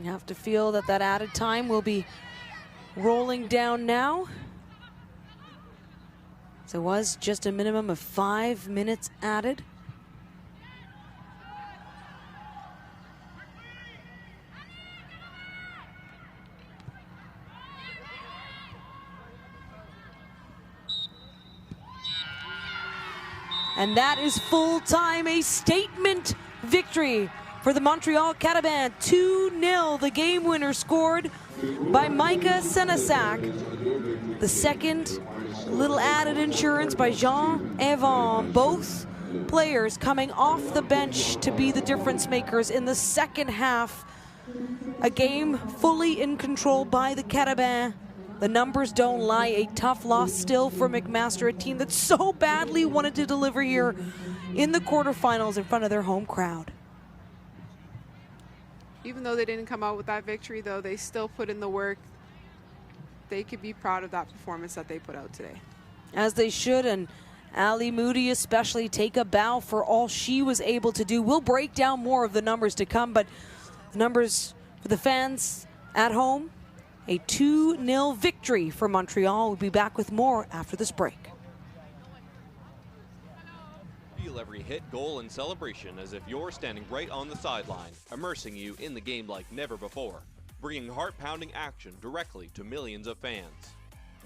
You have to feel that that added time will be rolling down now. So it was just a minimum of 5 minutes added. And that is full time, a statement victory for the Montreal Carabins. 2-0, the game winner scored by Micah Senesac. The second, little added insurance by Jean Evon. Both players coming off the bench to be the difference makers in the second half. A game fully in control by the Carabins. The numbers don't lie. A tough loss still for McMaster, a team that so badly wanted to deliver here in the quarterfinals in front of their home crowd. Even though they didn't come out with that victory, though, they still put in the work. They could be proud of that performance that they put out today. As they should, and Ali Moody especially take a bow for all she was able to do. We'll break down more of the numbers to come, but the numbers for the fans at home, a 2-0 victory for Montreal. We'll be back with more after this break. Feel every hit, goal, and celebration as if you're standing right on the sideline, immersing you in the game like never before, bringing heart-pounding action directly to millions of fans.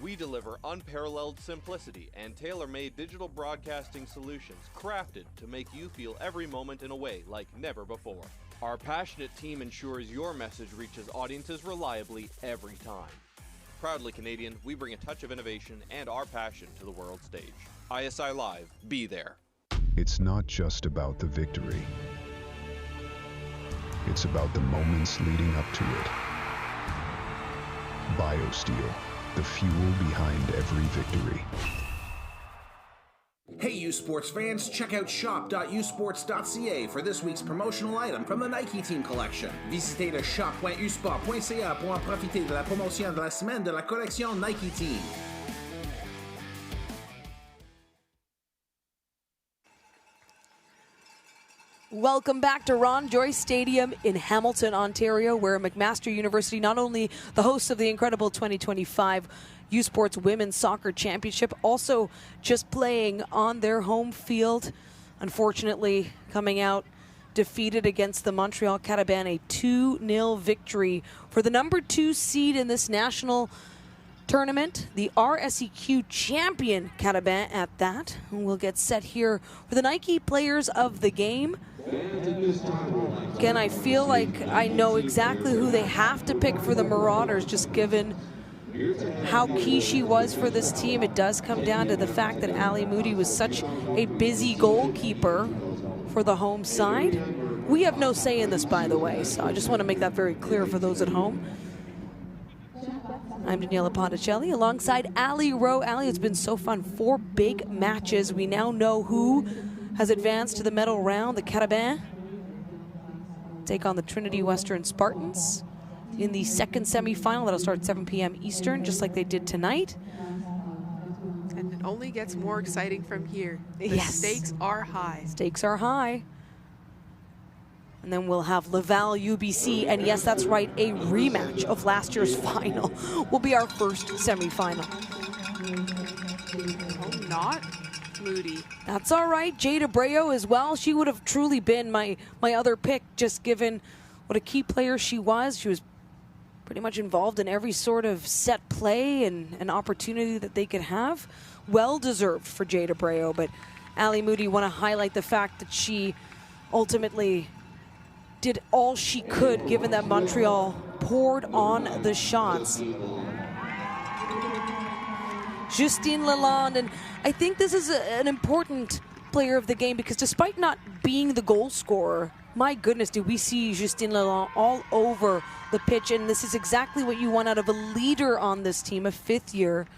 We deliver unparalleled simplicity and tailor-made digital broadcasting solutions crafted to make you feel every moment in a way like never before. Our passionate team ensures your message reaches audiences reliably every time. Proudly Canadian, we bring a touch of innovation and our passion to the world stage. ISI Live, be there. It's not just about the victory. It's about the moments leading up to it. BioSteel, the fuel behind every victory. Hey, you sports fans, check out shop.usports.ca for this week's promotional item from the Nike Team Collection. Visitez le shop.usport.ca pour en profiter de la promotion de la semaine de la collection Nike Team. Welcome back to Ron Joyce Stadium in Hamilton, Ontario, where McMaster University, not only the hosts of the incredible 2025 U Sports Women's Soccer Championship, also just playing on their home field. Unfortunately, coming out defeated against the Montreal Carabins, a 2-0 victory for the number 2 seed in this national tournament, the RSEQ champion Carabins at that. And we'll get set here for the Nike players of the game. Again, I feel like I know exactly who they have to pick for the Marauders, just given how key she was for this team. It does come down to the fact that Ali Moody was such a busy goalkeeper for the home side. We have no say in this, by the way, so I just want to make that very clear for those at home. I'm Daniela Ponticelli alongside Ali Rowe. Ali, it's been so fun. 4 big matches. We now know who has advanced to the medal round. The Carabins take on the Trinity Western Spartans in the second semifinal. That'll start at 7 p.m. Eastern, just like they did tonight. And it only gets more exciting from here. The stakes are high. Stakes are high. And then we'll have Laval UBC, and yes, that's right, a rematch of last year's final will be our first semifinal. Oh, not Moody. That's all right. Jade Abreu as well. She would have truly been my other pick, just given what a key player she was. She was pretty much involved in every sort of set play and an opportunity that they could have. Well deserved for Jade Abreu, but Ali Moody, want to highlight the fact that she ultimately did all she could, given that Montreal poured on the shots. Justine Lalonde, and I think this is an important player of the game, because despite not being the goal scorer, my goodness, do we see Justine Lalonde all over the pitch, and this is exactly what you want out of a leader on this team, a 5th year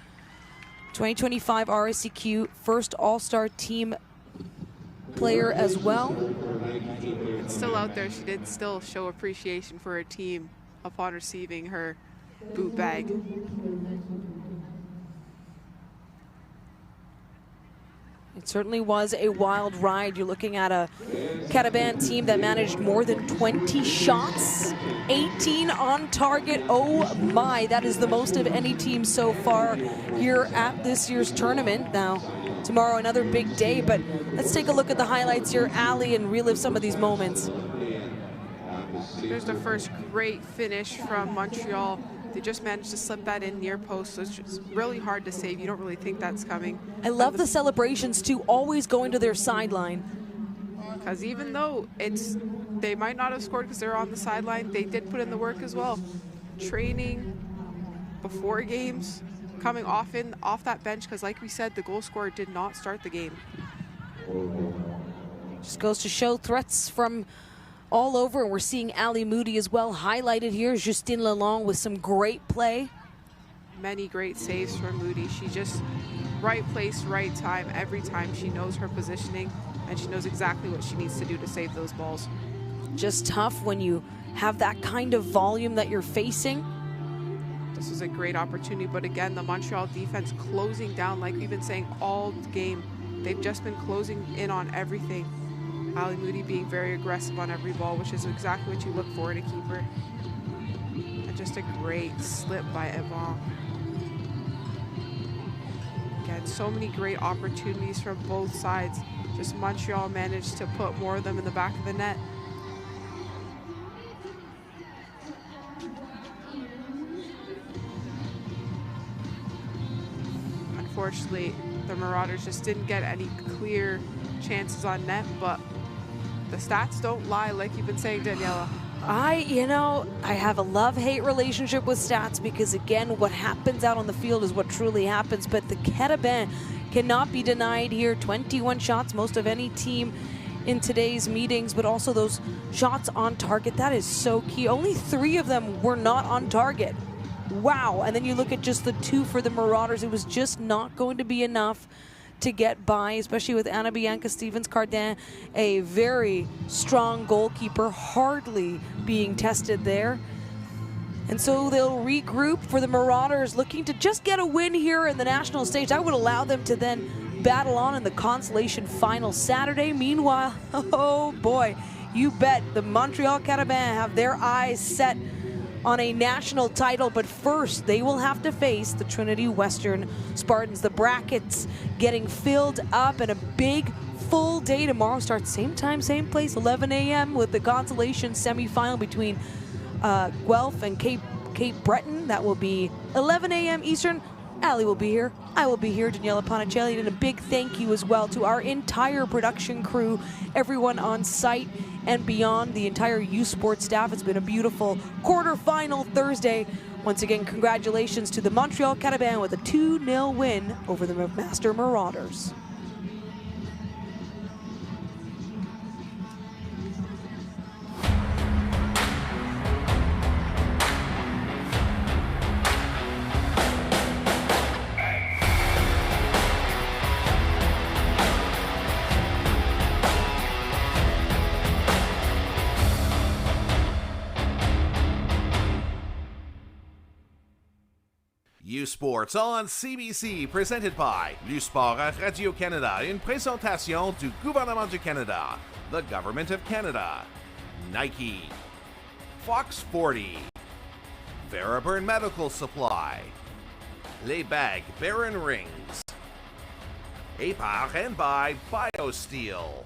2025 RSEQ first All-Star team player as well. It's still out there. She did still show appreciation for her team upon receiving her boot bag. It certainly was a wild ride. You're looking at a Carabins team that managed more than 20 shots, 18 on target. Oh my, that is the most of any team so far here at this year's tournament. Now, tomorrow another big day, but let's take a look at the highlights here, Ali, and relive some of these moments. There's the first great finish from Montreal. They just managed to slip that in near post, so it's just really hard to save. You don't really think that's coming. I love the celebrations too, always going to their sideline. Because even though they might not have scored because they're on the sideline, they did put in the work as well. Training before games, coming off that bench, because like we said, the goal scorer did not start the game. Just goes to show threats from all over, and we're seeing Ali Moody as well highlighted here. Justine Lalonde with some great play. Many great saves from Moody. She just right place, right time every time. She knows her positioning, and she knows exactly what she needs to do to save those balls. Just tough when you have that kind of volume that you're facing. This was a great opportunity, but again, the Montreal defense closing down like we've been saying all game. They've just been closing in on everything. Ali Moody being very aggressive on every ball, which is exactly what you look for in a keeper. And just a great slip by Yvonne. Again, so many great opportunities from both sides. Just Montreal managed to put more of them in the back of the net. Unfortunately, the Marauders just didn't get any clear chances on net, but the stats don't lie, like you've been saying, Daniela. I have a love-hate relationship with stats, because again, what happens out on the field is what truly happens, but the Carabins cannot be denied here. 21 shots, most of any team in today's meetings, but also those shots on target, that is so key. Only 3 of them were not on target. Wow, and then you look at just the 2 for the Marauders, it was just not going to be enough to get by, especially with Anna Bianca Stevens-Cardin, a very strong goalkeeper, hardly being tested there. And so they'll regroup for the Marauders, looking to just get a win here in the national stage. That would allow them to then battle on in the consolation final Saturday. Meanwhile, oh boy, you bet the Montreal Carabins have their eyes set on a national title, but first they will have to face the Trinity Western Spartans. The brackets getting filled up, and a big full day tomorrow. Starts same time, same place, 11 a.m. with the consolation semifinal between Guelph and Cape Breton. That will be 11 a.m. Eastern. Ali will be here. I will be here, Daniela Panicelli, and a big thank you as well to our entire production crew, everyone on site and beyond, the entire U Sports staff. It's been a beautiful quarterfinal Thursday. Once again, congratulations to the Montreal Carabins with a 2-0 win over the McMaster Marauders. U Sports on CBC, presented by U Sport à Radio-Canada, une présentation du gouvernement du Canada, the Government of Canada, Nike, Fox 40, Veriburn Medical Supply, Les Bagues Baron Rings, a par and by BioSteel.